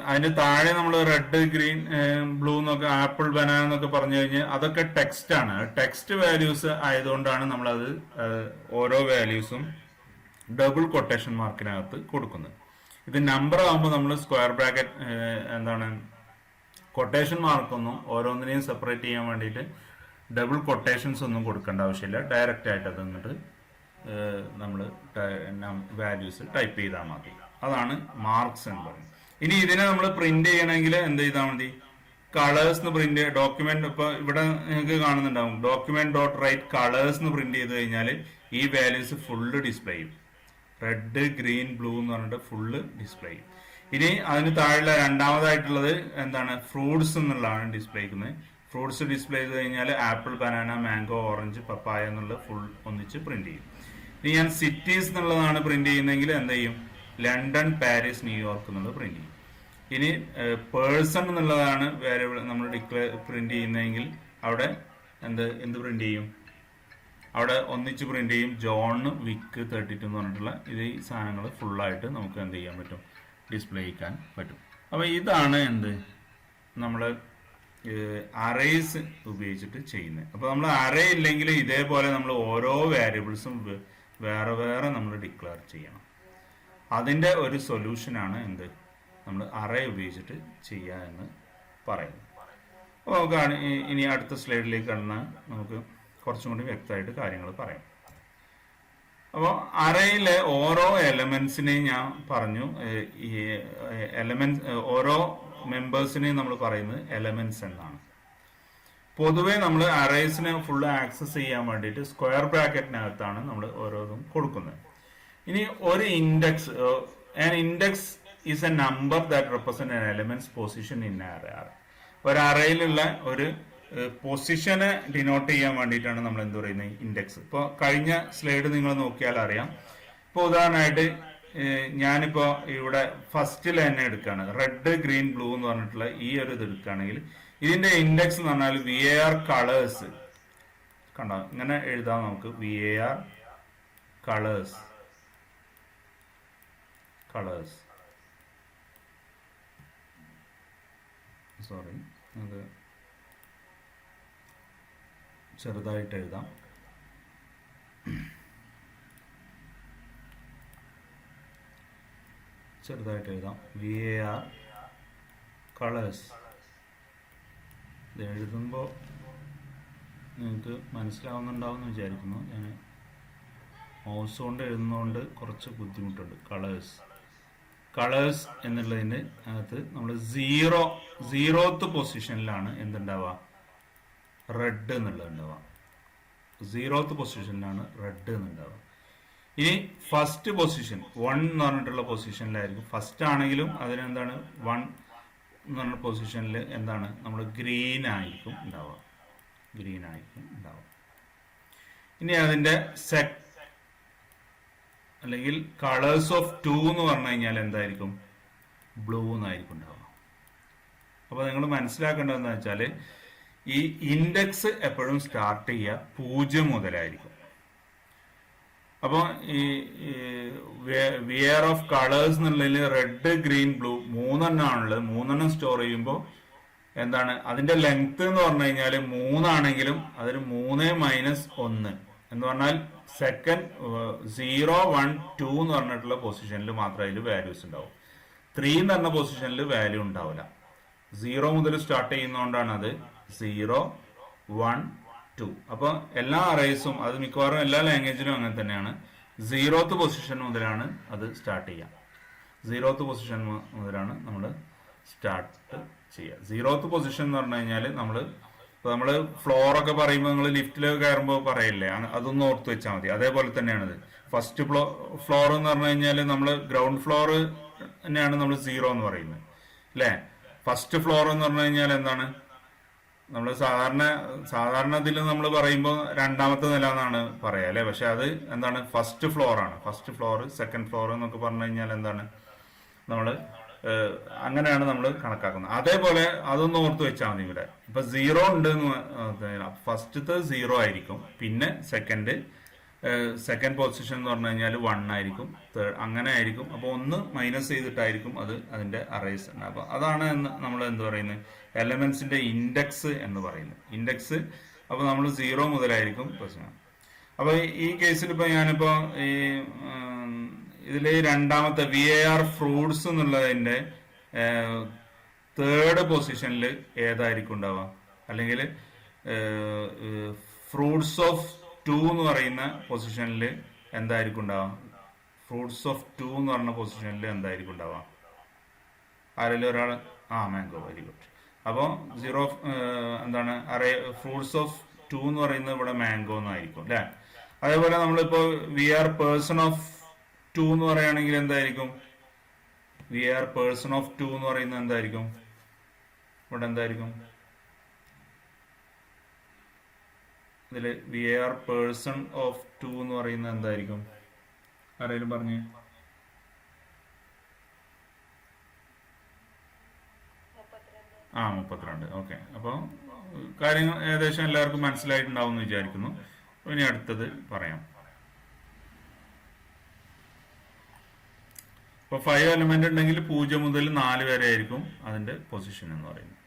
അതിന്റെ താഴെ നമ്മൾ റെഡ്, ഗ്രീൻ, ബ്ലൂ എന്നൊക്കെ, ആപ്പിൾ, ബനാന എന്നൊക്കെ പറഞ്ഞു കഴിഞ്ഞാൽ അതൊക്കെ ടെക്സ്റ്റ് ആണ്. ടെക്സ്റ്റ് വാല്യൂസ് ആയതുകൊണ്ടാണ് നമ്മളത് ഓരോ വാല്യൂസും ഡബിൾ കൊട്ടേഷൻ മാർക്കിനകത്ത് കൊടുക്കുന്നത്. ഇത് നമ്പർ ആകുമ്പോൾ നമ്മൾ സ്ക്വയർ ബ്രാക്കറ്റ് എന്താണ് കൊട്ടേഷൻ മാർക്കൊന്നും ഓരോന്നിനെയും സെപ്പറേറ്റ് ചെയ്യാൻ വേണ്ടിയിട്ട് ഡബിൾ കൊട്ടേഷൻസ് ഒന്നും കൊടുക്കേണ്ട ആവശ്യമില്ല. ഡയറക്റ്റ് ആയിട്ട് അത് എന്നിട്ട് നമ്മൾ വാല്യൂസ് ടൈപ്പ് ചെയ്താൽ മതി. അതാണ് മാർക്സ് എന്ന് പറയുന്നത്. ഇനി ഇതിനെ നമ്മൾ പ്രിന്റ് ചെയ്യണമെങ്കിൽ എന്ത് ചെയ്താൽ മതി, കളേഴ്സ് എന്ന് പ്രിന്റ്, ഡോക്യുമെന്റ്, ഇപ്പൊ ഇവിടെ നിങ്ങൾക്ക് കാണുന്നുണ്ടാവും ഡോക്യുമെന്റ് ഡോട്ട് റൈറ്റ് കളേഴ്സ് എന്ന് പ്രിന്റ് ചെയ്ത് കഴിഞ്ഞാൽ ഈ വാല്യൂസ് ഫുള്ള് ഡിസ്പ്ലേ ചെയ്യും. റെഡ്, ഗ്രീൻ, ബ്ലൂ എന്ന് പറഞ്ഞിട്ട് ഫുള്ള് ഡിസ്പ്ലേ ചെയ്യും. ഇനി അതിന് താഴെ രണ്ടാമതായിട്ടുള്ളത് എന്താണ്, ഫ്രൂട്ട്സ് എന്നുള്ളതാണ് ഡിസ്പ്ലേ ചെയ്യുന്നത്. ഫ്രൂട്ട്സ് ഡിസ്പ്ലേ ചെയ്ത് കഴിഞ്ഞാൽ ആപ്പിൾ, ബനാന, മാംഗോ, ഓറഞ്ച്, പപ്പായ എന്നുള്ളത് ഫുൾ ഒന്നിച്ച് പ്രിന്റ് ചെയ്യും. ഇനി ഞാൻ സിറ്റീസ് എന്നുള്ളതാണ് പ്രിന്റ് ചെയ്യുന്നതെങ്കിൽ എന്ത് ചെയ്യും, ലണ്ടൻ, പാരീസ്, ന്യൂയോർക്ക് എന്നുള്ളത് പ്രിന്റ് ചെയ്യും. ഇനി പേഴ്സൺ എന്നുള്ളതാണ് വേരിയബിൾ നമ്മൾ പ്രിന്റ് ചെയ്യുന്നതെങ്കിൽ അവിടെ എന്ത് പ്രിന്റ് ചെയ്യും, അവിടെ ഒന്നിച്ച് പ്രിന്റ് ചെയ്യും. ജോൺ, വിക്ക്, 32 എന്ന് പറഞ്ഞിട്ടുള്ള ഈ സാധനങ്ങൾ ഫുള്ളായിട്ട് നമുക്ക് എന്ത് ചെയ്യാൻ പറ്റും, ഡിസ്പ്ലേ ചെയ്യാൻ പറ്റും. അപ്പോൾ ഇതാണ് നമ്മൾ അറേസ് ഉപയോഗിച്ചിട്ട് ചെയ്യുന്നത്. അപ്പോൾ നമ്മൾ അറേ ഇല്ലെങ്കിൽ ഇതേപോലെ നമ്മൾ ഓരോ വേരിയബിൾസും വേറെ വേറെ നമ്മൾ ഡിക്ലെയർ ചെയ്യണം. അതിൻ്റെ ഒരു സൊല്യൂഷനാണ് നമ്മൾ അറേ ഉപയോഗിച്ചിട്ട് ചെയ്യുക എന്ന് പറയുന്നത്. അപ്പോൾ നമുക്ക് ഇനി അടുത്ത സ്ലൈഡിലേക്ക് കടന്നാൽ നമുക്ക് കുറച്ചും കൂടി വ്യക്തമായിട്ട് കാര്യങ്ങൾ പറയാം. അപ്പോൾ അറേയിലെ ഓരോ എലമെന്റ്സിനെയും ഞാൻ പറഞ്ഞു, ഈ ഓരോ മെമ്പേഴ്സിനെയും നമ്മൾ പറയുന്നത് എലമെന്റ്സ് എന്നാണ്. പൊതുവെ നമ്മൾ അറേസിനെ ഫുള്ള് ആക്സസ് ചെയ്യാൻ വേണ്ടിയിട്ട് സ്ക്വയർ ബ്രാക്കറ്റിനകത്താണ് നമ്മൾ ഓരോന്നും കൊടുക്കുന്നത്. ഇനി ഒരു index, index is A number that represent an elements position in array. ഒരു അറേയിലുള്ള ഒരു പൊസിഷനെ ഡിനോട്ട് ചെയ്യാൻ വേണ്ടിയിട്ടാണ് നമ്മൾ എന്ത് പറയുന്നത്, ഇൻഡെക്സ്. ഇപ്പോൾ കഴിഞ്ഞ സ്ലൈഡ് നിങ്ങൾ നോക്കിയാൽ അറിയാം. ഇപ്പോൾ ഉദാഹരണമായിട്ട് ഞാനിപ്പോ ഇവിടെ ഫസ്റ്റിൽ തന്നെ എടുക്കുകയാണ്, റെഡ്, ഗ്രീൻ, ബ്ലൂ എന്ന് പറഞ്ഞിട്ടുള്ള ഈ ഒരു ഇത് എടുക്കുകയാണെങ്കിൽ ഇതിന്റെ ഇൻഡെക്സ് എന്ന് പറഞ്ഞാൽ VAR കളേഴ്സ് കണ്ടോ, ഇങ്ങനെ എഴുതാം നമുക്ക്. VAR കളേഴ്സ് സോറി, അത് ചെറുതായിട്ട് എഴുതാം. VAR colours. ഇത് എഴുതുമ്പോൾ നിങ്ങൾക്ക് മനസ്സിലാവുന്നുണ്ടാവും എന്ന് വിചാരിക്കുന്നു. ഞാൻ മൗസ് കൊണ്ട് എഴുതുന്നതുകൊണ്ട് കുറച്ച് ബുദ്ധിമുട്ടുണ്ട്. കളേഴ്സ് എന്നുള്ളതിൻ്റെ അകത്ത് നമ്മൾ സീറോത്ത് പൊസിഷനിലാണ് എന്തുണ്ടാവുക, റെഡ് എന്നുള്ളത് ഉണ്ടാവുക. 0th പൊസിഷനിലാണ് red എന്നുണ്ടാവുക. ഇനി ഫസ്റ്റ് പൊസിഷൻ 1 എന്ന് പറഞ്ഞിട്ടുള്ള പൊസിഷനിലായിരിക്കും. ഫസ്റ്റ് ആണെങ്കിലും അതിനെന്താണ് എന്ന് പറഞ്ഞ പൊസിഷനിൽ എന്താണ് നമ്മൾ ഗ്രീൻ ആയിരിക്കും ഉണ്ടാവുക. ഇനി അതിന്റെ അല്ലെങ്കിൽ കളേഴ്സ് ഓഫ് 2 എന്ന് പറഞ്ഞു കഴിഞ്ഞാൽ എന്തായിരിക്കും? ബ്ലൂ എന്നായിരിക്കും ഉണ്ടാവുക. അപ്പൊ നിങ്ങൾ മനസ്സിലാക്കേണ്ടതെന്ന് വെച്ചാൽ ഈ ഇൻഡെക്സ് എപ്പോഴും സ്റ്റാർട്ട് ചെയ്യുക 0 മുതലായിരിക്കും. അപ്പോൾ ഈ വിയർ ഓഫ് കളേഴ്സ് എന്നുള്ളതിൽ റെഡ്, ഗ്രീൻ, ബ്ലൂ 3 ആണുള്ളത്. 3 സ്റ്റോർ ചെയ്യുമ്പോൾ എന്താണ് അതിന്റെ ലെങ്ത് എന്ന് പറഞ്ഞു കഴിഞ്ഞാൽ 3 ആണെങ്കിലും അതിൽ 3 - 1 എന്ന് പറഞ്ഞാൽ സെക്കൻഡ് 0, 1, 2 എന്ന് പറഞ്ഞിട്ടുള്ള പൊസിഷനിൽ മാത്രമേ അതിൽ വാല്യൂസ് ഉണ്ടാവും. 3 എന്ന് പറഞ്ഞ പൊസിഷനിൽ വാല്യൂ ഉണ്ടാവില്ല. 0 മുതൽ സ്റ്റാർട്ട് ചെയ്യുന്നതുകൊണ്ടാണ് അത് 0, 1, 2. അപ്പോൾ എല്ലാ അറേസും അത് മിക്കവാറും എല്ലാ ലാംഗ്വേജിലും അങ്ങനെ തന്നെയാണ്. 0th പൊസിഷൻ മുതലാണ് അത് സ്റ്റാർട്ട് ചെയ്യുക. 0th പൊസിഷൻ മുതലാണ് നമ്മൾ സ്റ്റാർട്ട് ചെയ്യുക. 0th പൊസിഷൻ എന്ന് പറഞ്ഞു കഴിഞ്ഞാൽ നമ്മൾ ഫ്ലോറൊക്കെ പറയുമ്പോൾ നിങ്ങൾ ലിഫ്റ്റിൽ കയറുമ്പോൾ പറയില്ലേ, അതൊന്നും ഓർത്ത് വെച്ചാൽ മതി. അതേപോലെ തന്നെയാണിത്. ഫസ്റ്റ് ഫ്ലോർ എന്ന് പറഞ്ഞു കഴിഞ്ഞാൽ നമ്മൾ ഗ്രൗണ്ട് ഫ്ലോർ തന്നെയാണ് നമ്മൾ 0 എന്ന് പറയുന്നത് അല്ലേ. ഫസ്റ്റ് ഫ്ലോർ എന്ന് പറഞ്ഞു കഴിഞ്ഞാൽ എന്താണ്? നമ്മൾ സാധാരണ ഇതിൽ നമ്മൾ പറയുമ്പോൾ 2ാമത്തെ നില എന്നാണ് പറയാ അല്ലെ. പക്ഷെ അത് എന്താണ്? ഫസ്റ്റ് ഫ്ലോർ ആണ്. ഫസ്റ്റ് ഫ്ലോർ, സെക്കൻഡ് ഫ്ലോർ എന്നൊക്കെ പറഞ്ഞു കഴിഞ്ഞാൽ എന്താണ്? നമ്മൾ അങ്ങനെയാണ് നമ്മൾ കണക്കാക്കുന്നത്. അതേപോലെ അതൊന്ന് ഓർത്ത് വെച്ചാൽ മതി. ഇവിടെ ഇപ്പൊ 0 ഉണ്ട് ഫസ്റ്റത്തെ 0 ആയിരിക്കും, പിന്നെ സെക്കൻഡ് പൊസിഷൻ എന്ന് പറഞ്ഞു കഴിഞ്ഞാൽ 1 ആയിരിക്കും, അങ്ങനെ ആയിരിക്കും. അപ്പൊ 1 മൈനസ് ചെയ്തിട്ടായിരിക്കും അത് അതിന്റെ അറേസ്. അപ്പൊ അതാണ് നമ്മൾ എന്ത് പറയുന്നത്? എലമെന്റ്സിന്റെ ഇൻഡെക്സ് എന്ന് പറയുന്നത്. ഇൻഡെക്സ് അപ്പൊ നമ്മൾ 0 മുതലായിരിക്കും പ്രശ്നം. അപ്പൊ ഈ കേസിൽ ഇപ്പൊ ഞാനിപ്പോ ഈ ഇതില് 2ാമത്തെ VAR ഫ്രൂട്ട്സ് എന്നുള്ളതിന്റെ 3rd പൊസിഷനിൽ ഏതായിരിക്കും ഉണ്ടാവുക? അല്ലെങ്കിൽ ഫ്രൂട്ട്സ് ഓഫ് 2 എന്ന് പറയുന്ന പൊസിഷനിൽ എന്തായിരിക്കും ഉണ്ടാവുക? ഫ്രൂട്ട്സ് ഓഫ് 2 എന്ന് പറഞ്ഞ പൊസിഷനിൽ എന്തായിരിക്കും ഉണ്ടാവുക? ആരെങ്കിലും ഒരാൾ? Mango, very good. അപ്പോൾ 0 എന്താണ് ഫ്രൂട്ട്സ് ഓഫ് 2 എന്ന് പറയുന്നത് ഇവിടെ മാംഗോ എന്നായിരിക്കും അല്ലെ. അതേപോലെ നമ്മളിപ്പോ VAR പേഴ്സൺ ഓഫ് 2 എന്ന് പറയുകയാണെങ്കിൽ എന്തായിരിക്കും? VAR പേഴ്സൺ ഓഫ് 2 എന്ന് പറയുന്നത് എന്തായിരിക്കും? ഇവിടെ എന്തായിരിക്കും? ഇതില് VAR പേഴ്സൺ ഓഫ് 2 എന്ന് പറയുന്നത് എന്തായിരിക്കും? ആരെങ്കിലും പറഞ്ഞു? ആ 32. ഓക്കെ. അപ്പോൾ കാര്യങ്ങൾ ഏകദേശം എല്ലാവർക്കും മനസ്സിലായിട്ടുണ്ടാവും എന്ന് വിചാരിക്കുന്നു. ഇനി അടുത്തത് പറയാം. ഇപ്പൊ 5 എലമെന്റ് ഉണ്ടെങ്കിൽ 0 മുതൽ 4 വരെ ആയിരിക്കും അതിന്റെ പൊസിഷൻ എന്ന് പറയുന്നത്.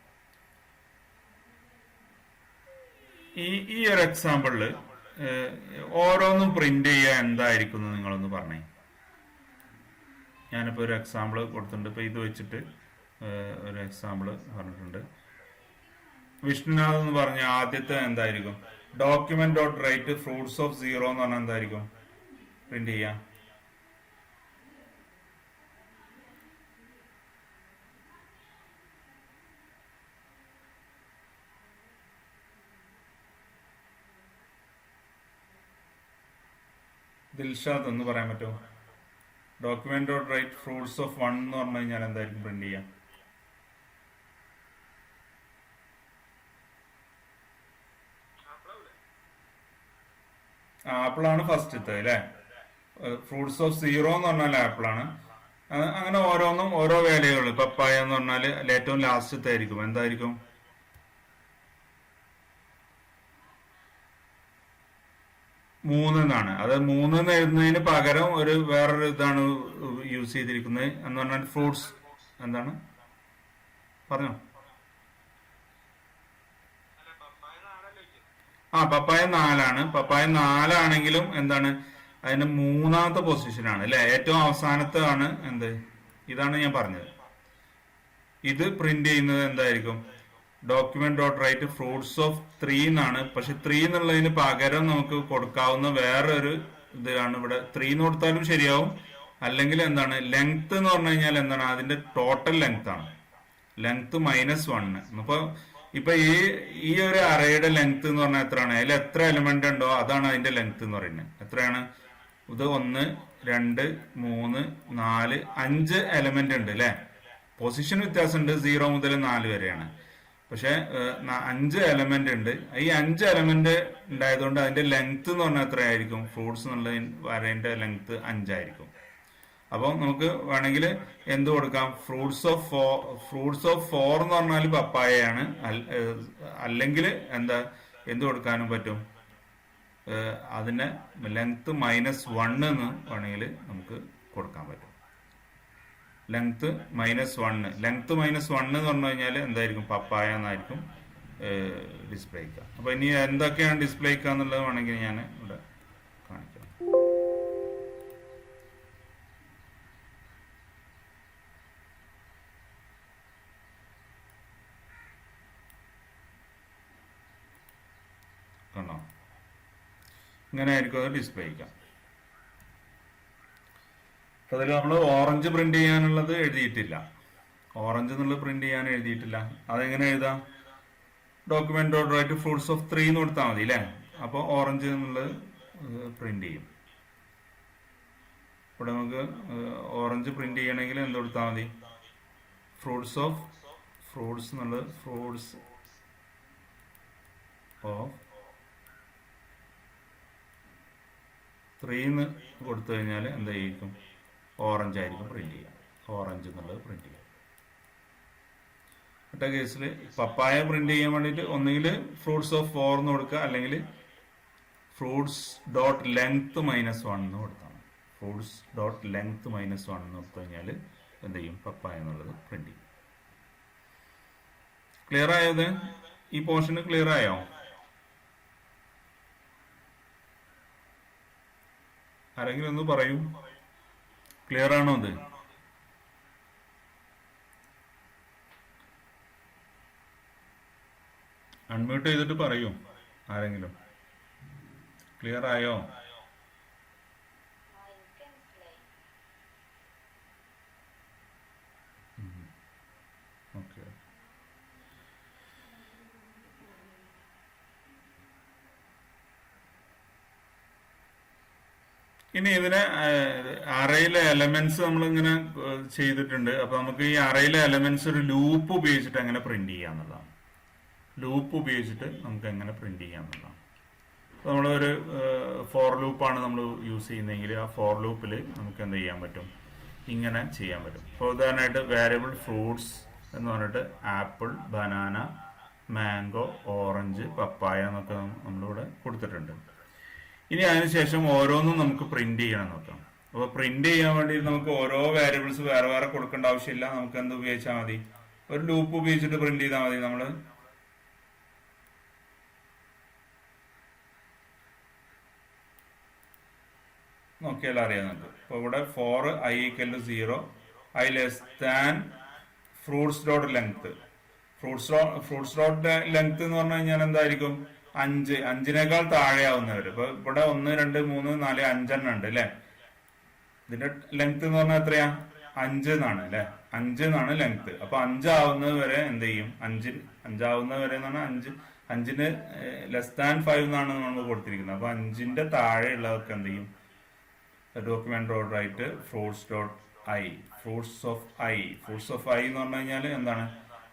ഈ ഒരു എക്സാമ്പിളില് ഓരോന്നും പ്രിന്റ് ചെയ്യുക എന്തായിരിക്കും എന്ന് നിങ്ങളൊന്ന് പറഞ്ഞേ. ഞാനിപ്പോ ഒരു എക്സാമ്പിൾ കൊടുത്തിട്ടുണ്ട്. ഇപ്പൊ ഇത് വെച്ചിട്ട് ഒരു എക്സാമ്പിൾ പറഞ്ഞിട്ടുണ്ട്. വിഷ്ണുനാഥ് എന്ന് പറഞ്ഞ ആദ്യത്തെ എന്തായിരിക്കും? Document dot write fruits of 0 എന്ന് പറഞ്ഞാൽ എന്തായിരിക്കും പ്രിന്റ് ചെയ്യാം? ദിൽഷാദ് എന്ന് പറയാൻ പറ്റുമോ? Document dot write fruits of 1 എന്ന് പറഞ്ഞു കഴിഞ്ഞാൽ എന്തായിരിക്കും പ്രിന്റ് ചെയ്യാം? ആപ്പിളാണ് ഫസ്റ്റത്തെ അല്ലെ. ഫ്രൂട്ട്സ് ഓഫ് 0 എന്ന് പറഞ്ഞാൽ ആപ്പിളാണ്. അങ്ങനെ ഓരോന്നും ഓരോ വേലകൾ. പപ്പായ എന്ന് പറഞ്ഞാൽ ഏറ്റവും ലാസ്റ്റത്തെ ആയിരിക്കും. എന്തായിരിക്കും? മൂന്നാണ്. അത് 3 എന്ന് എഴുതുന്നതിന് പകരം ഒരു വേറൊരു ഇതാണ് യൂസ് ചെയ്തിരിക്കുന്നത് എന്ന് പറഞ്ഞാൽ ഫ്രൂട്ട്സ് എന്താണ് പറഞ്ഞോ? പപ്പായ 4 പപ്പായ 4 ആണെങ്കിലും എന്താണ് അതിന്റെ 3ാമത്തെ പൊസിഷനാണ് അല്ലെ. ഏറ്റവും അവസാനത്തെ ആണ് എന്ത്? ഇതാണ് ഞാൻ പറഞ്ഞത്. ഇത് പ്രിന്റ് ചെയ്യുന്നത് എന്തായിരിക്കും? Document dot write fruits of 3 എന്നാണ്. പക്ഷെ 3 എന്നുള്ളതിന് പകരം നമുക്ക് കൊടുക്കാവുന്ന വേറൊരു ഇതാണ് ഇവിടെ. 3 എന്ന് കൊടുത്താലും ശരിയാവും. അല്ലെങ്കിൽ എന്താണ് ലെങ്ത് എന്ന് പറഞ്ഞു കഴിഞ്ഞാൽ എന്താണ് അതിന്റെ ടോട്ടൽ ലെങ്ത് ആണ്. ലെങ്ത് -1. അപ്പൊ ഇപ്പൊ ഈ ഒരു അറേയുടെ ലെങ്ത് എന്ന് പറഞ്ഞാൽ എത്രയാണ്? അതിൽ എത്ര എലിമെന്റ് ഉണ്ടോ അതാണ് അതിന്റെ ലെങ്ത് എന്ന് പറയുന്നത്. എത്രയാണ്? ഇത് 1, 2, 3, 4, 5 എലിമെന്റ് ഉണ്ട് അല്ലെ. പൊസിഷൻ വ്യത്യാസമുണ്ട്, 0 മുതൽ 4 വരെയാണ്. പക്ഷെ 5 എലമെന്റ് ഉണ്ട്. ഈ 5 എലമെന്റ് ഉണ്ടായതുകൊണ്ട് അതിന്റെ ലെങ്ത് എന്ന് പറഞ്ഞാൽ എത്രയായിരിക്കും? ഫ്രൂട്ട്സ് എന്നുള്ള വരേന്റെ ലെങ്ത് 5 ആയിരിക്കും. അപ്പോൾ നമുക്ക് വേണമെങ്കിൽ എന്ത് കൊടുക്കാം? ഫ്രൂട്ട്സ് ഓഫ് 4 എന്ന് പറഞ്ഞാൽ പപ്പായയാണ്. അല്ലെങ്കിൽ എന്ത് കൊടുക്കാനും പറ്റും? അതിന്റെ ലെങ്ത് -1 എന്ന് വേണമെങ്കിൽ നമുക്ക് കൊടുക്കാൻ പറ്റും. ലെങ്ത് -1 എന്ന് പറഞ്ഞു കഴിഞ്ഞാൽ എന്തായിരിക്കും? പപ്പായ എന്നായിരിക്കും ഡിസ്പ്ലേക്കുക. അപ്പൊ ഇനി എന്തൊക്കെയാണ് ഡിസ്പ്ലേക്കുക എന്നുള്ളത് വേണമെങ്കിൽ ഞാൻ ഇവിടെ കാണിക്കാം. കണ്ടോ? ഇങ്ങനെ ആയിരിക്കും അത് ഡിസ്പ്ലേ ചെയ്യാം. അതിൽ നമ്മൾ ഓറഞ്ച് പ്രിന്റ് ചെയ്യാനുള്ളത് എഴുതിയിട്ടില്ല. ഓറഞ്ച് എന്നുള്ളത് പ്രിന്റ് ചെയ്യാൻ എഴുതിയിട്ടില്ല. അതെങ്ങനെ എഴുതാം? ഡോക്യുമെന്റ് ഓർഡർ ആയിട്ട് ഫ്രൂട്ട്സ് ഓഫ് 3 എന്ന് കൊടുത്താൽ മതി അല്ലേ? അപ്പോൾ ഓറഞ്ച് എന്നുള്ളത് പ്രിന്റ് ചെയ്യും. ഇവിടെ നമുക്ക് ഓറഞ്ച് പ്രിന്റ് ചെയ്യണമെങ്കിൽ എന്ത് കൊടുത്താൽ മതി? ഫ്രൂട്ട്സ് എന്നുള്ളത് ഫ്രൂട്ട്സ് ഓഫ് 3 എന്ന് കൊടുത്തു കഴിഞ്ഞാൽ എന്തായിരിക്കും? ഓറഞ്ച് ആയിരിക്കും പ്രിന്റ് ചെയ്യുക. ഓറഞ്ച് എന്നുള്ളത് പ്രിന്റ് ചെയ്യുക. മറ്റേ കേസിൽ പപ്പായ പ്രിന്റ് ചെയ്യാൻ വേണ്ടിയിട്ട് ഒന്നുകിൽ ഫ്രൂട്ട്സ് ഓഫ് 4 എന്ന് കൊടുക്കുക, അല്ലെങ്കിൽ ഫ്രൂട്ട്സ് ഡോട്ട് ലെങ്ത് -1 എന്ന് കൊടുത്താൽ മതി. ഫ്രൂട്ട്സ് ഡോട്ട് ലെങ്ത് -1 എന്ന് കൊടുത്തു കഴിഞ്ഞാൽ എന്ത് ചെയ്യും? പപ്പായ എന്നുള്ളത് പ്രിന്റ് ചെയ്യും. ക്ലിയർ ആയത്? ഈ പോർഷന് ക്ലിയർ ആയോ? ആരെങ്കിലും ഒന്ന് പറയൂ, ക്ലിയർ ആണോ? അത് അൺമ്യൂട്ട് ചെയ്തിട്ട് പറയൂ ആരെങ്കിലും. ക്ലിയർ ആയോ? ഓക്കെ. ഇനി ഇതിനെ അറയിലെ എലമെന്റ്സ് നമ്മളിങ്ങനെ ചെയ്തിട്ടുണ്ട്. അപ്പൊ നമുക്ക് ഈ അറയിലെ എലമെന്റ്സ് ഒരു ലൂപ്പ് ഉപയോഗിച്ചിട്ട് എങ്ങനെ പ്രിന്റ് ചെയ്യാന്നുള്ളതാണ്. ലൂപ്പ് ഉപയോഗിച്ചിട്ട് നമുക്ക് എങ്ങനെ പ്രിന്റ് ചെയ്യാന്നുള്ളതാണ്. നമ്മളൊരു ഫോർ ലൂപ്പാണ് നമ്മൾ യൂസ് ചെയ്യുന്നതെങ്കിൽ ആ ഫോർ ലൂപ്പിൽ നമുക്ക് എന്ത് ചെയ്യാൻ പറ്റും? ഇങ്ങനെ ചെയ്യാൻ പറ്റും. ഇപ്പോൾ ഉദാഹരണമായിട്ട് വേരിയബിൾ ഫ്രൂട്ട്സ് എന്ന് പറഞ്ഞിട്ട് ആപ്പിൾ, ബനാന, മാംഗോ, ഓറഞ്ച്, പപ്പായ എന്നൊക്കെ നമ്മളിവിടെ കൊടുത്തിട്ടുണ്ട്. ഇനി അതിനുശേഷം ഓരോന്നും നമുക്ക് പ്രിന്റ് ചെയ്യണം നോക്കാം. അപ്പോൾ പ്രിന്റ് ചെയ്യാൻ വേണ്ടി നമുക്ക് ഓരോ വേരിയബിൾസ് വേറെ വേറെ കൊടുക്കേണ്ട ആവശ്യമില്ല. നമുക്ക് എന്ത് ഉപയോഗിച്ചാൽ മതി? ഒരു ലൂപ്പ് ഉപയോഗിച്ചിട്ട് പ്രിന്റ് ചെയ്താൽ മതി. നമ്മൾ നോക്കിയാൽ അറിയാം നമുക്ക്. ഇപ്പൊ ഇവിടെ 4 i = 0, i < fruits dot length. Fruits dot length എന്ന് പറഞ്ഞു കഴിഞ്ഞാൽ എന്തായിരിക്കും? 5 താഴെയാവുന്നവര്. ഇപ്പൊ ഇവിടെ 1 2 3 4 5 ഉണ്ട് അല്ലെ? ഇതിന്റെ ലെങ്ത് എന്ന് പറഞ്ഞാൽ എത്രയാ? 5 എന്നാണ് അല്ലെ? 5 എന്നാണ് ലെങ്ത്. അപ്പൊ 5 ആവുന്നത് വരെ എന്ത് ചെയ്യും? 5 ആവുന്നത് വരെ എന്ന് പറഞ്ഞാൽ 5ന് <5 എന്നാണ് നമ്മൾ കൊടുത്തിരിക്കുന്നത്. അപ്പൊ 5ന്റെ താഴെയുള്ളവർക്ക് എന്ത് ചെയ്യും? ഡോക്യുമെന്റ് ഓർഡർ ആയിട്ട് ഫ്രൂട്ട്സ് ഓഫ് i എന്ന് പറഞ്ഞു കഴിഞ്ഞാൽ എന്താണ്?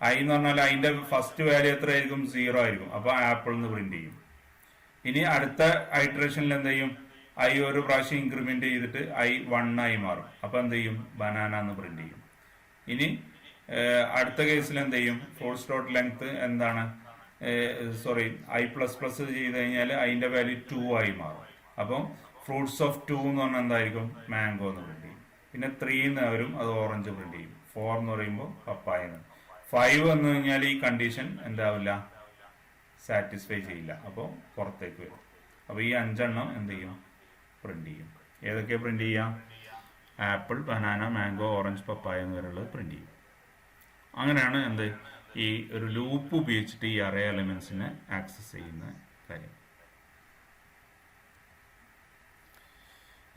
i എന്ന് പറഞ്ഞാൽ അതിന്റെ ഫസ്റ്റ് വാല്യൂ എത്ര ആയിരിക്കും? 0 ആയിരിക്കും. അപ്പൊ ആപ്പിൾ എന്ന് പ്രിന്റ് ചെയ്യും. ഇനി അടുത്ത ഐറ്ററേഷനിൽ എന്ത് ചെയ്യും? i ഒരു പ്രാവശ്യം ഇൻക്രിമെന്റ് ചെയ്തിട്ട് i 1 ആയി മാറും. അപ്പൊ എന്ത് ചെയ്യും? ബനാന എന്ന് പ്രിന്റ് ചെയ്യും. ഇനി അടുത്ത കേസിൽ എന്ത് ചെയ്യും? ഫ്രൂട്ട്സ് ഡോട്ട് ലെങ്ത് എന്താണ്? i++ ചെയ്ത് കഴിഞ്ഞാൽ അതിന്റെ വാല്യൂ 2 ആയി മാറും. അപ്പം ഫ്രൂട്ട്സ് ഓഫ് 2 എന്ന് പറഞ്ഞാൽ എന്തായിരിക്കും? മാംഗോ എന്ന് പ്രിന്റ് ചെയ്യും. പിന്നെ 3 എന്ന് വരും, അത് ഓറഞ്ച് പ്രിന്റ് ചെയ്യും. 4 എന്ന് പറയുമ്പോൾ പപ്പായ. 5 വന്നു കഴിഞ്ഞാൽ ഈ കണ്ടീഷൻ എന്താവില്ല? സാറ്റിസ്ഫൈ ചെയ്യില്ല. അപ്പോൾ പുറത്തേക്ക് വരും. അപ്പോൾ ഈ 5 എണ്ണം എന്ത് ചെയ്യും? പ്രിന്റ് ചെയ്യും. ഏതൊക്കെ പ്രിന്റ് ചെയ്യാം? ആപ്പിൾ, ബനാന, മാംഗോ, ഓറഞ്ച്, പപ്പായ എന്നിവരുള്ളത് പ്രിന്റ് ചെയ്യും. അങ്ങനെയാണ് ഈ ഒരു ലൂപ്പ് ഉപയോഗിച്ചിട്ട് ഈ അറേ എലമെന്റ്സിനെ ആക്സസ് ചെയ്യുന്ന കാര്യം.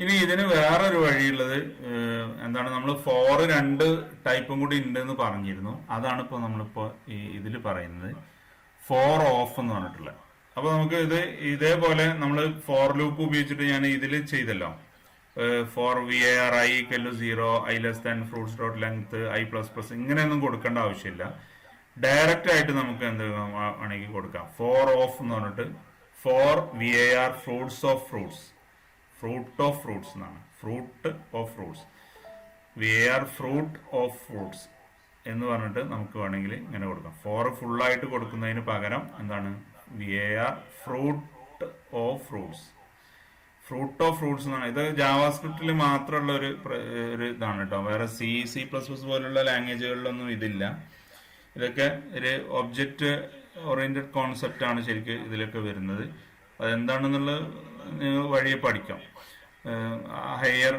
ഇനി ഇതിന് വേറൊരു വഴിയുള്ളത് എന്താണ്? നമ്മൾ 2 ടൈപ്പും കൂടി ഉണ്ടെന്ന് പറഞ്ഞിരുന്നു. അതാണ് ഇപ്പോൾ നമ്മളിപ്പോൾ ഇതിൽ പറയുന്നത് 4 ഓഫ് എന്ന് പറഞ്ഞിട്ടുള്ളത്. അപ്പൊ നമുക്ക് ഇതേപോലെ നമ്മൾ ഫോർ ലൂപ്പ് ഉപയോഗിച്ചിട്ട് ഞാൻ ഇതിൽ ചെയ്തല്ലോ. For V A r i equal to 0, i less than fruits dot length i plus plus, ഇങ്ങനെയൊന്നും കൊടുക്കേണ്ട ആവശ്യമില്ല. ഡയറക്റ്റ് ആയിട്ട് നമുക്ക് എന്ത് വേണമെങ്കിൽ കൊടുക്കാം. ഫോർ ഓഫ് എന്ന് പറഞ്ഞിട്ട് for V A R fruits of fruits, fruit of fruits എന്നാണ്, fruit of fruits, we A R fruit of fruits എന്ന് പറഞ്ഞിട്ട് നമുക്ക് വേണമെങ്കിൽ ഇങ്ങനെ കൊടുക്കാം. ഫോർ ഫുള്ളായിട്ട് കൊടുക്കുന്നതിന് പകരം എന്താണ് v A R fruit of fruits, fruit of fruits എന്നാണ്. ഇത് ജാവാസ്ക്രിപ്റ്റിൽ മാത്രമുള്ള ഒരു ഇതാണ് കേട്ടോ. വേറെ സി പ്ലസ് പ്ലസ് പോലുള്ള ലാംഗ്വേജുകളിലൊന്നും ഇതില്ല. ഇതൊക്കെ ഒരു ഒബ്ജക്റ്റ് ഓറിയന്റഡ് കോൺസെപ്റ്റ് ആണ് ശരിക്കും ഇതിലൊക്കെ വരുന്നത്. അതെന്താണെന്നുള്ളത് നിങ്ങൾ വഴിയെ പഠിക്കാം. ഹയർ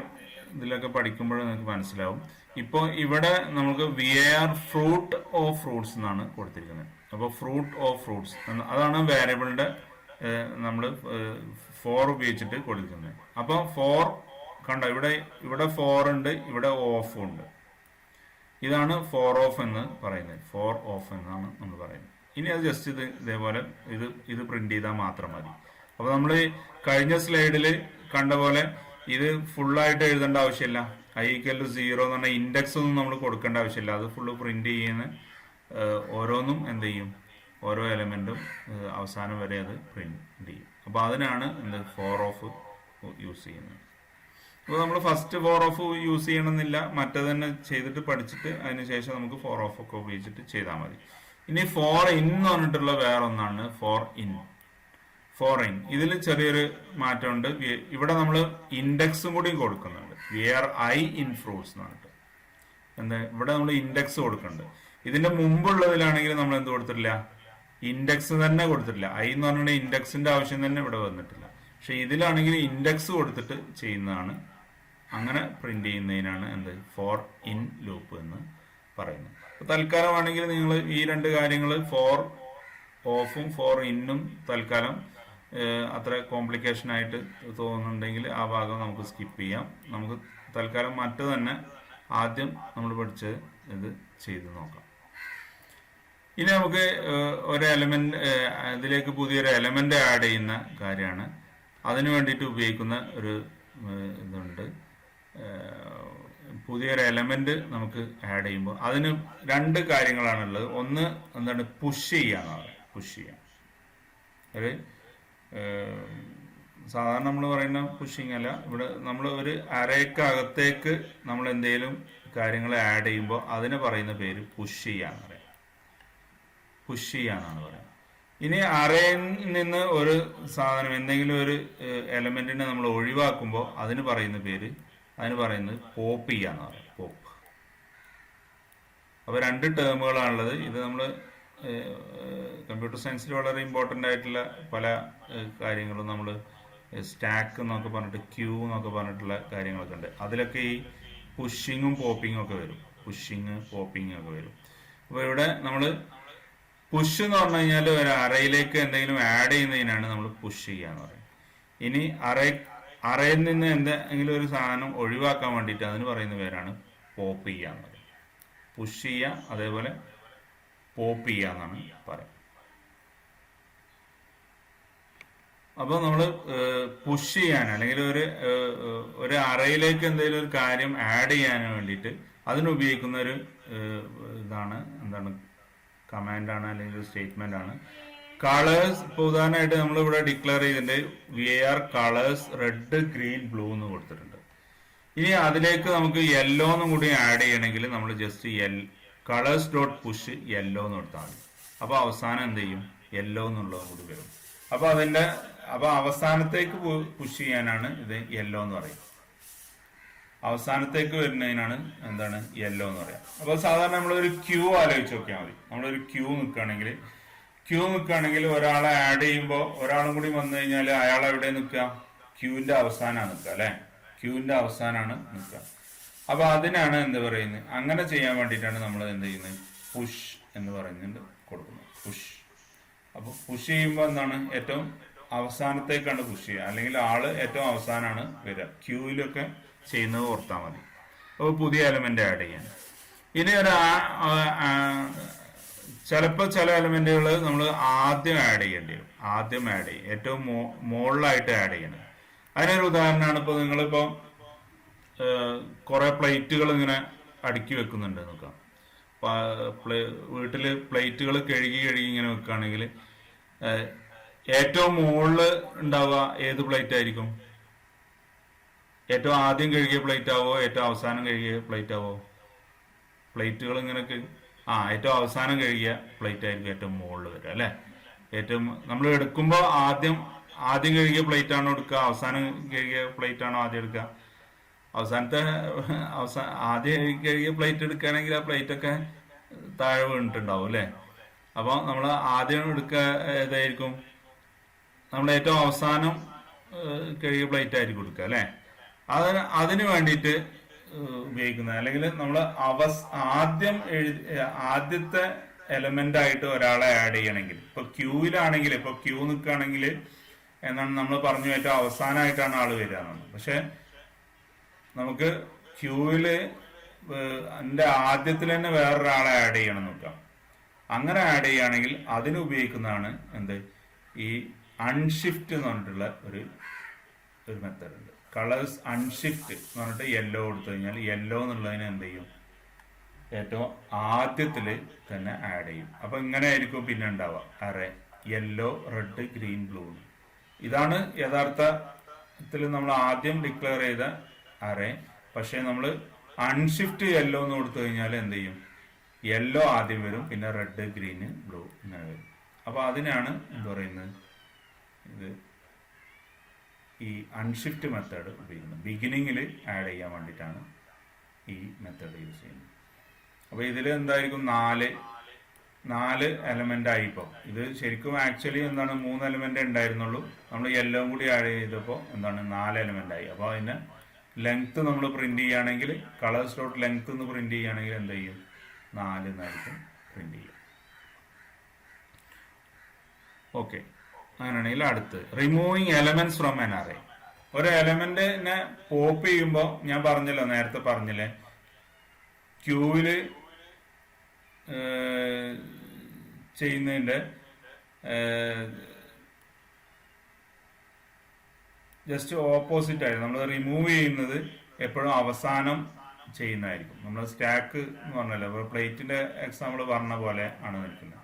ഇതിലൊക്കെ പഠിക്കുമ്പോൾ നിങ്ങൾക്ക് മനസ്സിലാവും. ഇപ്പോൾ ഇവിടെ നമുക്ക് v A R fruit of fruits എന്നാണ് കൊടുത്തിരിക്കുന്നത്. അപ്പോൾ ഫ്രൂട്ട് ഓഫ് ഫ്രൂട്ട്സ് അതാണ് വേരിയബിളിന്റെ നമ്മൾ ഫോർ ഉപയോഗിച്ചിട്ട് കൊടുക്കുന്നത്. അപ്പോൾ ഫോർ കണ്ടോ, ഇവിടെ ഫോർ ഉണ്ട്, ഇവിടെ ഓഫും ഉണ്ട്. ഇതാണ് ഫോർ ഓഫ് എന്ന് പറയുന്നത്, ഫോർ ഓഫ് എന്നാണ് നമ്മൾ പറയുന്നത്. ഇനി അത് ജസ്റ്റ് ഇതേപോലെ ഇത് പ്രിന്റ് ചെയ്താൽ മാത്രം മതി. അപ്പൊ നമ്മൾ കഴിഞ്ഞ സ്ലൈഡിൽ കണ്ട പോലെ ഇത് ഫുള്ളായിട്ട് എഴുതേണ്ട ആവശ്യമില്ല. ഐ ഈക്വൽ ടു 0 എന്ന് പറഞ്ഞാൽ ഇൻഡെക്സ് ഒന്നും നമ്മൾ കൊടുക്കേണ്ട ആവശ്യമില്ല. അത് ഫുള്ള് പ്രിന്റ് ചെയ്യുന്ന ഓരോന്നും എന്ത് ചെയ്യും, ഓരോ എലമെന്റും അവസാനം വരെ അത് പ്രിന്റ് ചെയ്യും. അപ്പൊ അതിനാണ് ഫോർ ഓഫ് യൂസ് ചെയ്യുന്നത്. അപ്പോൾ നമ്മൾ ഫസ്റ്റ് ഫോർ ഓഫ് യൂസ് ചെയ്യണമെന്നില്ല, മറ്റേ തന്നെ ചെയ്തിട്ട് പഠിച്ചിട്ട് അതിനുശേഷം നമുക്ക് ഫോർ ഓഫ് ഒക്കെ ഉപയോഗിച്ചിട്ട് ചെയ്താൽ മതി. ഇനി ഫോർ ഇൻ എന്ന് പറഞ്ഞിട്ടുള്ള വേറെ ഒന്നാണ് ഫോർ ഇൻ. ഫോർ ഇൻ ഇതിൽ ചെറിയൊരു മാറ്റമുണ്ട്. ഇവിടെ നമ്മൾ ഇൻഡെക്സും കൂടി കൊടുക്കുന്നുണ്ട്. V r i in fruits എന്ന് പറഞ്ഞിട്ട് എന്താ ഇവിടെ നമ്മൾ ഇൻഡെക്സ് കൊടുക്കുന്നുണ്ട്. ഇതിന്റെ മുമ്പുള്ളതിലാണെങ്കിൽ നമ്മൾ എന്ത് കൊടുത്തിട്ടില്ല, ഇൻഡെക്സ് തന്നെ കൊടുത്തിട്ടില്ല. ഐ എന്ന് പറഞ്ഞിട്ട് ഇൻഡെക്സിന്റെ ആവശ്യം തന്നെ ഇവിടെ വന്നിട്ടില്ല. പക്ഷെ ഇതിലാണെങ്കിൽ ഇൻഡെക്സ് കൊടുത്തിട്ട് ചെയ്യുന്നതാണ്. അങ്ങനെ പ്രിന്റ് ചെയ്യുന്നതിനാണ് എന്ത് ഫോർ ഇൻ ലൂപ്പ് എന്ന് പറയുന്നത്. അപ്പൊ തൽക്കാലമാണെങ്കിൽ നിങ്ങൾ ഈ രണ്ട് കാര്യങ്ങൾ ഫോർ ഓഫും ഫോർ ഇന്നും തൽക്കാലം അത്ര കോംപ്ലിക്കേഷൻ ആയിട്ട് തോന്നുന്നുണ്ടെങ്കിൽ ആ ഭാഗം നമുക്ക് സ്കിപ്പ് ചെയ്യാം. നമുക്ക് തൽക്കാലം മറ്റു തന്നെ ആദ്യം നമ്മൾ പഠിച്ചത് ഇത് ചെയ്ത് നോക്കാം. ഇനി നമുക്ക് ഒരു എലമെന്റ് ഇതിലേക്ക് പുതിയൊരു എലമെന്റ് ആഡ് ചെയ്യുന്ന കാര്യമാണ്. അതിനു വേണ്ടിയിട്ട് ഉപയോഗിക്കുന്ന ഒരു ഇതുണ്ട്. പുതിയൊരു എലമെന്റ് നമുക്ക് ആഡ് ചെയ്യുമ്പോൾ അതിന് രണ്ട് കാര്യങ്ങളാണുള്ളത്. ഒന്ന് എന്താണ്, പുഷ് ചെയ്യാന്നാണ്. പുഷ് ചെയ്യാം ഒരു സാധാരണ നമ്മൾ പറയുന്ന പുഷിങ് അല്ല. ഇവിടെ നമ്മൾ ഒരു അറേക്കകത്തേക്ക് നമ്മൾ എന്തെങ്കിലും കാര്യങ്ങൾ ആഡ് ചെയ്യുമ്പോൾ അതിന് പറയുന്ന പേര് പുഷ് ചെയ്യാന്ന് പറയാം. പുഷ് ചെയ്യാന്നാണ് പറയുന്നത്. ഇനി അറേയിൽ നിന്ന് ഒരു സാധനം എന്തെങ്കിലും ഒരു എലമെന്റിനെ നമ്മൾ ഒഴിവാക്കുമ്പോൾ അതിന് പറയുന്നത് പോപ്പ് ചെയ്യാന്ന് പറയും. പോപ്പ്. അപ്പൊ രണ്ട് ടേമുകളാണുള്ളത്. ഇത് നമ്മൾ കമ്പ്യൂട്ടർ സയൻസിൽ വളരെ ഇമ്പോർട്ടൻ്റ് ആയിട്ടുള്ള പല കാര്യങ്ങളും നമ്മൾ സ്റ്റാക്ക് എന്നൊക്കെ പറഞ്ഞിട്ട് ക്യൂ എന്നൊക്കെ പറഞ്ഞിട്ടുള്ള കാര്യങ്ങളൊക്കെ ഉണ്ട്. അതിലൊക്കെ ഈ പുഷിങ്ങും പോപ്പിങ്ങും ഒക്കെ വരും. പുഷിങ് പോപ്പിങ് ഒക്കെ വരും. അപ്പോൾ ഇവിടെ നമ്മൾ പുഷ് എന്ന് പറഞ്ഞു കഴിഞ്ഞാൽ ഒരു അറയിലേക്ക് എന്തെങ്കിലും ആഡ് ചെയ്യുന്നതിനാണ് നമ്മൾ പുഷ് ചെയ്യാന്ന് പറയും. ഇനി അറയിൽ നിന്ന് എന്തെങ്കിലും ഒരു സാധനം ഒഴിവാക്കാൻ വേണ്ടിയിട്ട് അതിന് പറയുന്ന പേരാണ് പോപ്പ് ചെയ്യാന്ന് പറയും. പുഷ് ചെയ്യുക, അതേപോലെ പോപ്പ് ചെയ്യാന്നാണ് പറയുന്നത്. അപ്പോൾ നമ്മൾ പുഷ് ചെയ്യാൻ അല്ലെങ്കിൽ ഒരു അറയിലേക്ക് എന്തെങ്കിലും ഒരു കാര്യം ആഡ് ചെയ്യാൻ വേണ്ടിയിട്ട് അതിനുപയോഗിക്കുന്ന ഒരു ഇതാണ് എന്താണ്, കമാൻഡാണ് അല്ലെങ്കിൽ ഒരു സ്റ്റേറ്റ്മെന്റ് ആണ്. കളേഴ്സ് ഇപ്പോൾ ഉദാഹരണമായിട്ട് നമ്മൾ ഇവിടെ ഡിക്ലെയർ ചെയ്തിട്ടുണ്ട് v r colours red green blue എന്ന് കൊടുത്തിട്ടുണ്ട്. ഇനി അതിലേക്ക് നമുക്ക് യെല്ലോ എന്നും കൂടി ആഡ് ചെയ്യണമെങ്കിൽ നമ്മൾ just colours dot push yellow എന്ന് കൊടുത്താൽ മതി. അപ്പൊ അവസാനം എന്ത് ചെയ്യും, യെല്ലോ എന്നുള്ളതും കൂടി വരും. അപ്പൊ അവസാനത്തേക്ക് പുഷ് ചെയ്യാനാണ് ഇത് യെല്ലോ എന്ന് പറയും. അവസാനത്തേക്ക് വരുന്നതിനാണ് എന്താണ് യെല്ലോ എന്ന് പറയാം. അപ്പൊ സാധാരണ നമ്മളൊരു ക്യൂ ആലോചിച്ച് നോക്കിയാൽ മതി. നമ്മളൊരു ക്യൂ നിൽക്കുകയാണെങ്കിൽ ഒരാളെ ആഡ് ചെയ്യുമ്പോൾ ഒരാളും കൂടി വന്നു കഴിഞ്ഞാൽ അയാൾ എവിടെ നിൽക്കുക, ക്യൂവിന്റെ അവസാനമാണ് നിൽക്കുക അല്ലെ, ക്യൂവിന്റെ അവസാനമാണ് നിൽക്കുക. അപ്പൊ അതിനാണ് എന്ത് പറയുന്നത്, അങ്ങനെ ചെയ്യാൻ വേണ്ടിയിട്ടാണ് നമ്മൾ എന്ത് ചെയ്യുന്നത്, പുഷ് എന്ന് പറയുന്നുണ്ട് കൊടുക്കുന്നത്. പുഷ്. അപ്പൊ പുഷ് ചെയ്യുമ്പോൾ എന്താണ്, ഏറ്റവും അവസാനത്തേക്കാണ് പുഷ് ചെയ്യുക, അല്ലെങ്കിൽ ആള് ഏറ്റവും അവസാനമാണ് വരിക. ക്യൂവിലൊക്കെ ചെയ്യുന്നത് ഓർത്താൽ മതി. അപ്പോൾ പുതിയ എലമെന്റ് ആഡ് ചെയ്യാൻ. ഇനി ചിലപ്പോൾ ചില എലമെന്റുകൾ നമ്മൾ ആദ്യം ആഡ് ചെയ്യേണ്ടി വരും. ഏറ്റവും മുകളിലായിട്ട് ആഡ് ചെയ്യണം. അതിനൊരു ഉദാഹരണമാണ് ഇപ്പോൾ നിങ്ങളിപ്പോൾ കുറെ പ്ലേറ്റുകൾ ഇങ്ങനെ അടുക്കി വെക്കുന്നുണ്ട് നോക്കാം. വീട്ടില് പ്ലേറ്റുകൾ കഴുകി കഴുകി ഇങ്ങനെ വെക്കുകയാണെങ്കിൽ ഏറ്റവും മുകളിൽ ഉണ്ടാവുക ഏത് പ്ലേറ്റ് ആയിരിക്കും? ഏറ്റവും ആദ്യം കഴുകിയ പ്ലേറ്റ് ആവോ, ഏറ്റവും അവസാനം കഴുകിയ പ്ലേറ്റ് ആവോ? പ്ലേറ്റുകൾ ഇങ്ങനെ ഏറ്റവും അവസാനം കഴുകിയ പ്ലേറ്റ് ആയിരിക്കും ഏറ്റവും മുകളിൽ വരിക അല്ലെ. ഏറ്റവും നമ്മൾ എടുക്കുമ്പോൾ ആദ്യം കഴുകിയ പ്ലേറ്റ് ആണോ എടുക്കുക, അവസാനം കഴുകിയ പ്ലേറ്റ് ആണോ ആദ്യം എടുക്കുക? ആദ്യം കഴുകിയ പ്ലേറ്റ് എടുക്കുകയാണെങ്കിൽ ആ പ്ലേറ്റ് ഒക്കെ താഴെ വീണിട്ടുണ്ടാവും അല്ലെ. അപ്പൊ നമ്മൾ ആദ്യം എടുക്കുക ഏതായിരിക്കും? നമ്മൾ ഏറ്റവും അവസാനം കഴുകിയ പ്ലേറ്റ് ആയിരിക്കും എടുക്കുക അല്ലെ. അതിന് വേണ്ടിയിട്ട് ഉപയോഗിക്കുന്നത്, അല്ലെങ്കിൽ നമ്മൾ ആദ്യത്തെ എലമെന്റ് ആയിട്ട് ഒരാളെ ആഡ് ചെയ്യണമെങ്കിൽ, ഇപ്പൊ ക്യൂവിലാണെങ്കിൽ, ഇപ്പൊ ക്യൂ നിൽക്കുകയാണെങ്കിൽ എന്നാണ് നമ്മൾ പറഞ്ഞു ഏറ്റവും അവസാനമായിട്ടാണ് ആള് വരിക. പക്ഷെ നമുക്ക് ക്യൂവില് എന്റെ ആദ്യത്തിൽ തന്നെ വേറൊരാളെ ആഡ് ചെയ്യണം നോക്കാം. അങ്ങനെ ആഡ് ചെയ്യുകയാണെങ്കിൽ അതിന് ഉപയോഗിക്കുന്നതാണ് എന്ത്, ഈ അൺഷിഫ്റ്റ് എന്ന് പറഞ്ഞിട്ടുള്ള ഒരു മെത്തേഡ് ഉണ്ട്. കളേഴ്സ് അൺഷിഫ്റ്റ് എന്ന് പറഞ്ഞിട്ട് യെല്ലോ കൊടുത്തു കഴിഞ്ഞാൽ യെല്ലോ എന്നുള്ളതിന് എന്ത് ചെയ്യും, ഏറ്റവും ആദ്യത്തില് തന്നെ ആഡ് ചെയ്യും. അപ്പൊ ഇങ്ങനെ ആയിരിക്കും പിന്നെ ഉണ്ടാവുക array yellow, red, green, blue. ഇതാണ് യഥാർത്ഥത്തിൽ നമ്മൾ ആദ്യം ഡിക്ലെയർ ചെയ്ത അറേ. പക്ഷെ നമ്മൾ അൺഷിഫ്റ്റ് യെല്ലോ എന്ന് കൊടുത്തു കഴിഞ്ഞാൽ എന്ത് ചെയ്യും, യെല്ലോ ആദ്യം വരും, പിന്നെ റെഡ്, ഗ്രീന്, ബ്ലൂ ഇങ്ങനെ വരും. അപ്പൊ അതിനാണ് എന്ത് പറയുന്നത്, ഇത് ഈ അൺഷിഫ്റ്റ് മെത്തേഡ് ഉപയോഗിക്കുന്നത്. ബിഗിനിങ്ങിൽ ആഡ് ചെയ്യാൻ വേണ്ടിയിട്ടാണ് ഈ മെത്തേഡ് യൂസ് ചെയ്യുന്നത്. അപ്പൊ ഇതിൽ എന്തായിരിക്കും, നാല് എലമെന്റ് ആയി. ഇപ്പോൾ ഇത് ശരിക്കും ആക്ച്വലി എന്താണ് 3 എലമെന്റ് ഉണ്ടായിരുന്നുള്ളൂ. നമ്മൾ യെല്ലോ കൂടി ആഡ് ചെയ്തപ്പോൾ എന്താണ് 4 എലമെന്റ് ആയി. അപ്പോൾ അതിന് ലെങ്ത് നമ്മൾ പ്രിന്റ് ചെയ്യുകയാണെങ്കിൽ, കളേഴ്സ് ഡോട്ട് ലെങ്ത് എന്ന് പ്രിന്റ് ചെയ്യുകയാണെങ്കിൽ എന്ത് ചെയ്യും, 4 എന്നായിരിക്കും പ്രിന്റ് ചെയ്യും. ഓക്കെ, അങ്ങനെയാണെങ്കിൽ അടുത്ത് removing elements from N array. ഒരു എലമെന്റിനെ പോപ്പ് ചെയ്യുമ്പോൾ ഞാൻ പറഞ്ഞല്ലോ, നേരത്തെ പറഞ്ഞില്ലേ, ക്യൂവില് ചെയ്യുന്നതിന്റെ ജസ്റ്റ് ഓപ്പോസിറ്റ് ആയിട്ട് നമ്മൾ റിമൂവ് ചെയ്യുന്നത് എപ്പോഴും അവസാനം ചെയ്യുന്നതായിരിക്കും. നമ്മൾ സ്റ്റാക്ക് എന്ന് പറഞ്ഞല്ലോ, പ്ലേറ്റിന്റെ എക്സാമ്പിൾ പറഞ്ഞ പോലെ ആണ് നിൽക്കുന്നത്.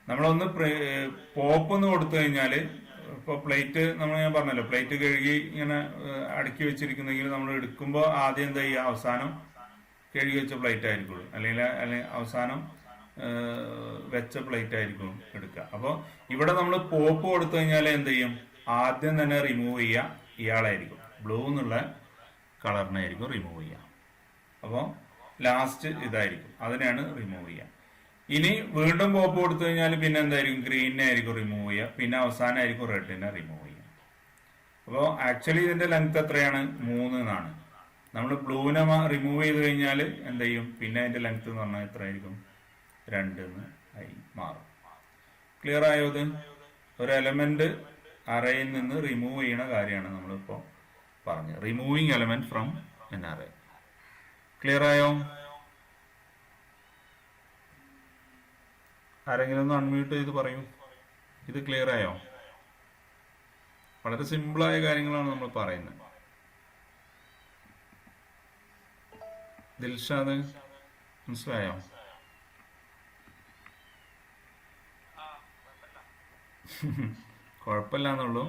നമ്മളൊന്ന് പോപ്പ് എന്ന് കൊടുത്തു കഴിഞ്ഞാൽ, ഇപ്പോൾ പ്ലേറ്റ് ഞാൻ പറഞ്ഞല്ലോ, പ്ലേറ്റ് കഴുകി ഇങ്ങനെ അടുക്കി വെച്ചിരിക്കുന്നെങ്കിൽ നമ്മൾ എടുക്കുമ്പോൾ ആദ്യം എന്താ ചെയ്യുക, അവസാനം കഴുകി വെച്ച പ്ലേറ്റ് ആയിരിക്കുള്ളൂ, അല്ലെങ്കിൽ അവസാനം വെച്ച പ്ലേറ്റ് ആയിരിക്കും എടുക്കുക. അപ്പോൾ ഇവിടെ നമ്മൾ പോപ്പ് കൊടുത്തു കഴിഞ്ഞാൽ എന്ത് ചെയ്യും, ആദ്യം തന്നെ റിമൂവ് ചെയ്യുക ഇയാളായിരിക്കും, ബ്ലൂ എന്നുള്ള കളറിനായിരിക്കും റിമൂവ് ചെയ്യുക. അപ്പോൾ ലാസ്റ്റ് ഇതായിരിക്കും, അതിനെയാണ് റിമൂവ് ചെയ്യുക. ഇനി വീണ്ടും പോപ്പ് കൊടുത്തു കഴിഞ്ഞാൽ പിന്നെ എന്തായിരിക്കും, ഗ്രീനിനെ ആയിരിക്കും റിമൂവ് ചെയ്യുക, പിന്നെ അവസാനമായിരിക്കും റെഡിനെ റിമൂവ് ചെയ്യുക. അപ്പോൾ ആക്ച്വലി ഇതിന്റെ ലെങ്ത് എത്രയാണ്, 3 എന്നാണ്. നമ്മൾ ബ്ലൂവിനെ റിമൂവ് ചെയ്ത് കഴിഞ്ഞാൽ എന്ത് ചെയ്യും, പിന്നെ അതിന്റെ ലെങ്ത് എന്ന് പറഞ്ഞാൽ എത്ര ആയിരിക്കും, 2 എന്ന് ആയി മാറും. ക്ലിയർ ആയോ? ഇത് ഒരു എലമെന്റ് അറേയിൽ നിന്ന് റിമൂവ് ചെയ്യുന്ന കാര്യമാണ് നമ്മളിപ്പോൾ പറഞ്ഞത്, removing element from N array. Clear ആയോ? ആരെങ്കിലും ഒന്ന് അൺമ്യൂട്ട് ചെയ്ത് പറയൂ, ഇത് ക്ലിയർ ആയോ? വളരെ സിമ്പിളായ കാര്യങ്ങളാണ് നമ്മൾ പറയുന്നത്. ദിൽഷാദ് മനസ്സിലായോ? കുഴപ്പമില്ലാന്നുള്ളൂ.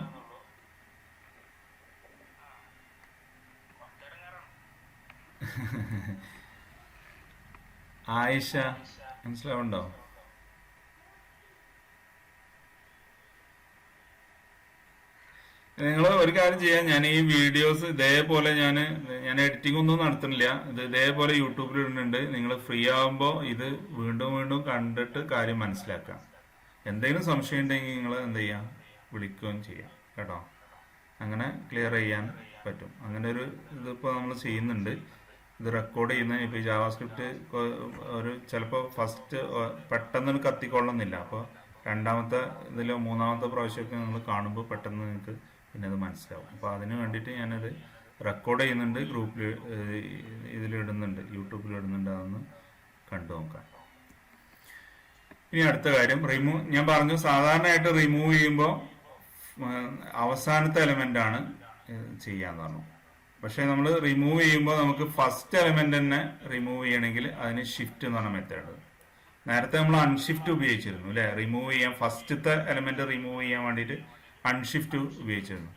ആയിഷ മനസ്സിലാവുണ്ടോ? നിങ്ങൾ ഒരു കാര്യം ചെയ്യാം, ഞാൻ ഈ വീഡിയോസ് ഇതേപോലെ ഞാൻ എഡിറ്റിംഗ് ഒന്നും നടത്തുന്നില്ല, ഇത് ഇതേപോലെ യൂട്യൂബിൽ ഇടുന്നുണ്ട്. നിങ്ങൾ ഫ്രീ ആകുമ്പോൾ ഇത് വീണ്ടും വീണ്ടും കണ്ടിട്ട് കാര്യം മനസ്സിലാക്കാം. എന്തെങ്കിലും സംശയം ഉണ്ടെങ്കിൽ നിങ്ങൾ എന്ത് ചെയ്യാം, വിളിക്കുകയും ചെയ്യാം കേട്ടോ. അങ്ങനെ ക്ലിയർ ചെയ്യാൻ പറ്റും. അങ്ങനെ ഒരു ഇതിപ്പോൾ നമ്മൾ ചെയ്യുന്നുണ്ട്. ഇത് റെക്കോർഡ് ചെയ്യുന്ന ഇപ്പോൾ ഈ ജാവാസ്ക്രിപ്റ്റ് ഒരു ചിലപ്പോൾ ഫസ്റ്റ് പെട്ടെന്ന് കത്തിക്കൊള്ളുന്നില്ല. അപ്പോൾ രണ്ടാമത്തെ ഇതിലോ മൂന്നാമത്തെ പ്രാവശ്യമൊക്കെ നിങ്ങൾ കാണുമ്പോൾ പെട്ടെന്ന് നിങ്ങൾക്ക് പിന്നെ അത് മനസ്സിലാവും. അപ്പോൾ അതിന് വേണ്ടിയിട്ട് ഞാനത് റെക്കോർഡ് ചെയ്യുന്നുണ്ട്, ഗ്രൂപ്പിൽ ഇതിലിടുന്നുണ്ട്, യൂട്യൂബിലിടുന്നുണ്ട്. അതൊന്ന് കണ്ടു നോക്കാം. ഇനി അടുത്ത കാര്യം, ഞാൻ പറഞ്ഞു സാധാരണയായിട്ട് റിമൂവ് ചെയ്യുമ്പോൾ അവസാനത്തെ എലമെന്റ് ആണ് ചെയ്യാന്ന് പറഞ്ഞു. പക്ഷെ നമ്മൾ റിമൂവ് ചെയ്യുമ്പോൾ നമുക്ക് ഫസ്റ്റ് എലമെന്റ് തന്നെ റിമൂവ് ചെയ്യണമെങ്കിൽ അതിന് ഷിഫ്റ്റ് എന്ന് പറഞ്ഞ മെത്തേഡ്. നേരത്തെ നമ്മൾ അൺഷിഫ്റ്റ് ഉപയോഗിച്ചിരുന്നു അല്ലെ, റിമൂവ് ചെയ്യാൻ ഫസ്റ്റത്തെ എലമെന്റ് റിമൂവ് ചെയ്യാൻ വേണ്ടിയിട്ട് അൺഷിഫ്റ്റ് ഉപയോഗിച്ചിരുന്നു.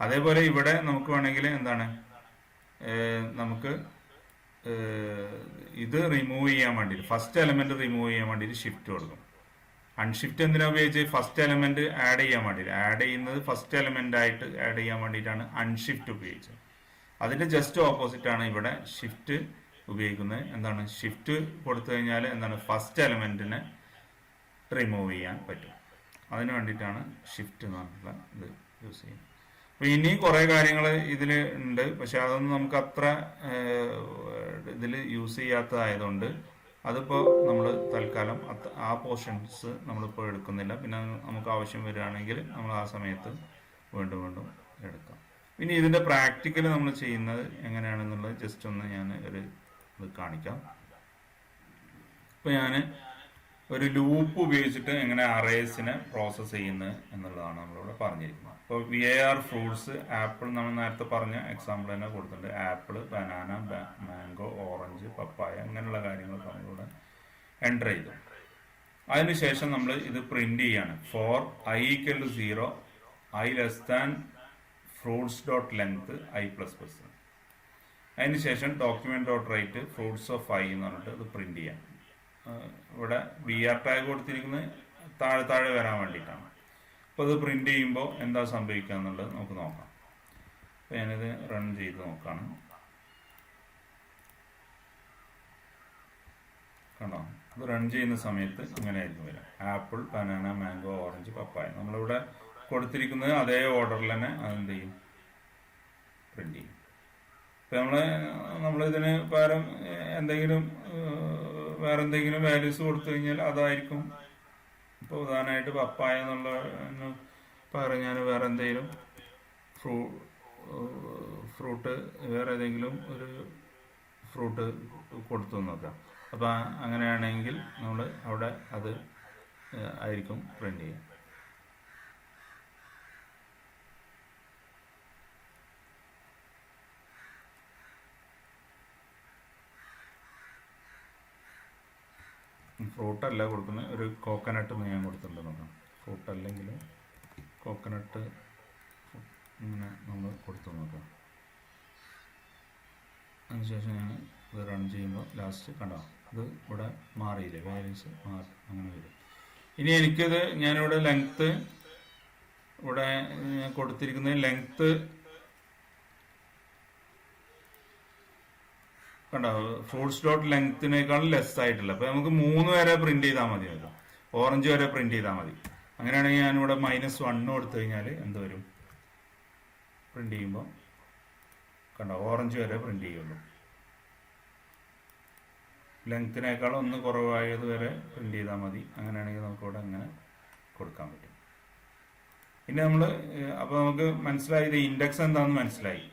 അതേപോലെ ഇവിടെ നമുക്ക് വേണമെങ്കിൽ എന്താണ്, നമുക്ക് ഇത് റിമൂവ് ചെയ്യാൻ വേണ്ടിയിട്ട് ഫസ്റ്റ് എലമെന്റ് റിമൂവ് ചെയ്യാൻ വേണ്ടിയിട്ട് ഷിഫ്റ്റ് കൊടുക്കും. അൺഷിഫ്റ്റ് എന്തിനാ ഉപയോഗിച്ച് ഫസ്റ്റ് എലമെന്റ് ആഡ് ചെയ്യാൻ വേണ്ടിയിട്ട്, ആഡ് ചെയ്യുന്നത് ഫസ്റ്റ് എലമെന്റ് ആയിട്ട് ആഡ് ചെയ്യാൻ വേണ്ടിയിട്ടാണ് അൺഷിഫ്റ്റ് ഉപയോഗിച്ചത്. അതിന്റെ ജസ്റ്റ് ഓപ്പോസിറ്റ് ആണ് ഇവിടെ ഷിഫ്റ്റ് ഉപയോഗിക്കുന്നത്. എന്താണ്, ഷിഫ്റ്റ് കൊടുത്തു കഴിഞ്ഞാൽ എന്താണ്, ഫസ്റ്റ് എലമെന്റിനെ റിമൂവ് ചെയ്യാൻ പറ്റും. അതിന് വേണ്ടിയിട്ടാണ് ഷിഫ്റ്റ് എന്ന് പറഞ്ഞിട്ടുള്ള ഇത് യൂസ് ചെയ്യുന്നത്. അപ്പൊ ഇനി കുറെ കാര്യങ്ങൾ ഇതിൽ ഉണ്ട്, പക്ഷെ അതൊന്നും നമുക്ക് അത്ര ഇതിൽ യൂസ് ചെയ്യാത്തതായതുകൊണ്ട് അതിപ്പോൾ നമ്മൾ തൽക്കാലം ആ പോർഷൻസ് നമ്മളിപ്പോൾ എടുക്കുന്നില്ല. പിന്നെ നമുക്ക് ആവശ്യം വരികയാണെങ്കിൽ നമ്മൾ ആ സമയത്ത് വീണ്ടും വീണ്ടും എടുക്കാം. ഇനി ഇതിന്റെ പ്രാക്ടിക്കൽ നമ്മൾ ചെയ്യുന്നത് എങ്ങനെയാണെന്നുള്ളത് ജസ്റ്റ് ഒന്ന് ഞാൻ ഒരു ഇത് കാണിക്കാം. ഇപ്പൊ ഞാൻ ഒരു ലൂപ്പ് ഉപയോഗിച്ചിട്ട് എങ്ങനെ അറേസിനെ പ്രോസസ് ചെയ്യുന്നത് എന്നുള്ളതാണ് നമ്മളിവിടെ പറഞ്ഞിരിക്കുന്നത്. ഇപ്പോൾ VAR ഫ്രൂട്ട്സ്, ആപ്പിൾ നമ്മൾ നേരത്തെ പറഞ്ഞ എക്സാമ്പിൾ തന്നെ കൊടുത്തിട്ടുണ്ട്. ആപ്പിൾ, ബനാന, മാംഗോ, ഓറഞ്ച്, പപ്പായ അങ്ങനെയുള്ള കാര്യങ്ങൾ നമ്മളിവിടെ എൻ്റർ ചെയ്തു. അതിനുശേഷം നമ്മൾ ഇത് പ്രിന്റ് ചെയ്യാണ്. For i = 0, i less than fruits dot length i++. അതിനുശേഷം document dot write fruits of i എന്ന് പറഞ്ഞിട്ട് ഇത് പ്രിന്റ് ചെയ്യാം. ഇവിടെ BR ടാഗ് കൊടുത്തിരിക്കുന്നത് താഴെ താഴെ വരാൻ വേണ്ടിയിട്ടാണ്. അപ്പോൾ ഇത് പ്രിന്റ് ചെയ്യുമ്പോൾ എന്താ സംഭവിക്കുക എന്നുള്ളത് നമുക്ക് നോക്കാം. അപ്പോൾ ഞാനിത് റൺ ചെയ്ത് നോക്കാണ്. കണ്ടോ, ഇത് റൺ ചെയ്യുന്ന സമയത്ത് ഇങ്ങനെയായിരിക്കും വരിക. ആപ്പിൾ, ബനാന, മാംഗോ, ഓറഞ്ച്, പപ്പായ. നമ്മളിവിടെ കൊടുത്തിരിക്കുന്നത് അതേ ഓർഡറിൽ തന്നെ അതെന്ത് ചെയ്യും, പ്രിന്റ് ചെയ്യും. ഇപ്പം നമ്മളിതിന് പകരം എന്തെങ്കിലും വേറെ എന്തെങ്കിലും വാല്യൂസ് കൊടുത്തു കഴിഞ്ഞാൽ അതായിരിക്കും. ഇപ്പോൾ ഉദാഹരണമായിട്ട് പപ്പായ എന്നുള്ള പകരം ഞാൻ വേറെ എന്തെങ്കിലും ഫ്രൂട്ട് വേറെ ഏതെങ്കിലും ഒരു ഫ്രൂട്ട് കൊടുത്തു നോക്കാം. അപ്പം അങ്ങനെയാണെങ്കിൽ നമ്മൾ അവിടെ അത് ആയിരിക്കും പ്രിന്റ് ചെയ്യുക. ഫ്രൂട്ടല്ല കൊടുക്കുന്നത്, ഒരു കോക്കനട്ട് ഞാൻ കൊടുത്തിട്ടുണ്ട് നോക്കാം. ഫ്രൂട്ട് അല്ലെങ്കിൽ കോക്കനട്ട് ഇങ്ങനെ നമ്മൾ കൊടുത്തു നോക്കാം. അതിനുശേഷം ഞാൻ ഇത് റൺ ചെയ്യുമ്പോൾ ലാസ്റ്റ് കണ്ടോ ഇത് ഇവിടെ മാറിയില്ലേ, വാല്യൂസ് മാറി അങ്ങനെ വരും. ഇനി എനിക്കിത് ഞാനിവിടെ ലെങ്ത്ത് ഇവിടെ ഞാൻ കൊടുത്തിരിക്കുന്നത് ലെങ്ത്ത് കണ്ടോ, ഫ്രൂട്ട്സ് ഡോട്ട് ലെങ്ത്തിനേക്കാളും ലെസ് ആയിട്ടില്ല. അപ്പോൾ നമുക്ക് 3 വരെ പ്രിന്റ് ചെയ്താൽ മതി, കേട്ടോ. ഓറഞ്ച് വരെ പ്രിന്റ് ചെയ്താൽ മതി. അങ്ങനെയാണെങ്കിൽ ഞാനിവിടെ -1 കൊടുത്തു കഴിഞ്ഞാൽ എന്ത് വരും, പ്രിന്റ് ചെയ്യുമ്പോൾ കണ്ടോ ഓറഞ്ച് വരെ പ്രിന്റ് ചെയ്യുള്ളൂ. ലെങ്ത്തിനേക്കാളും 1 കുറവായത് വരെ പ്രിന്റ് ചെയ്താൽ മതി. അങ്ങനെയാണെങ്കിൽ നമുക്കിവിടെ അങ്ങനെ കൊടുക്കാൻ പറ്റും. പിന്നെ നമ്മൾ അപ്പോൾ നമുക്ക് മനസ്സിലായത് ഇൻഡെക്സ് എന്താണെന്ന് മനസ്സിലായി.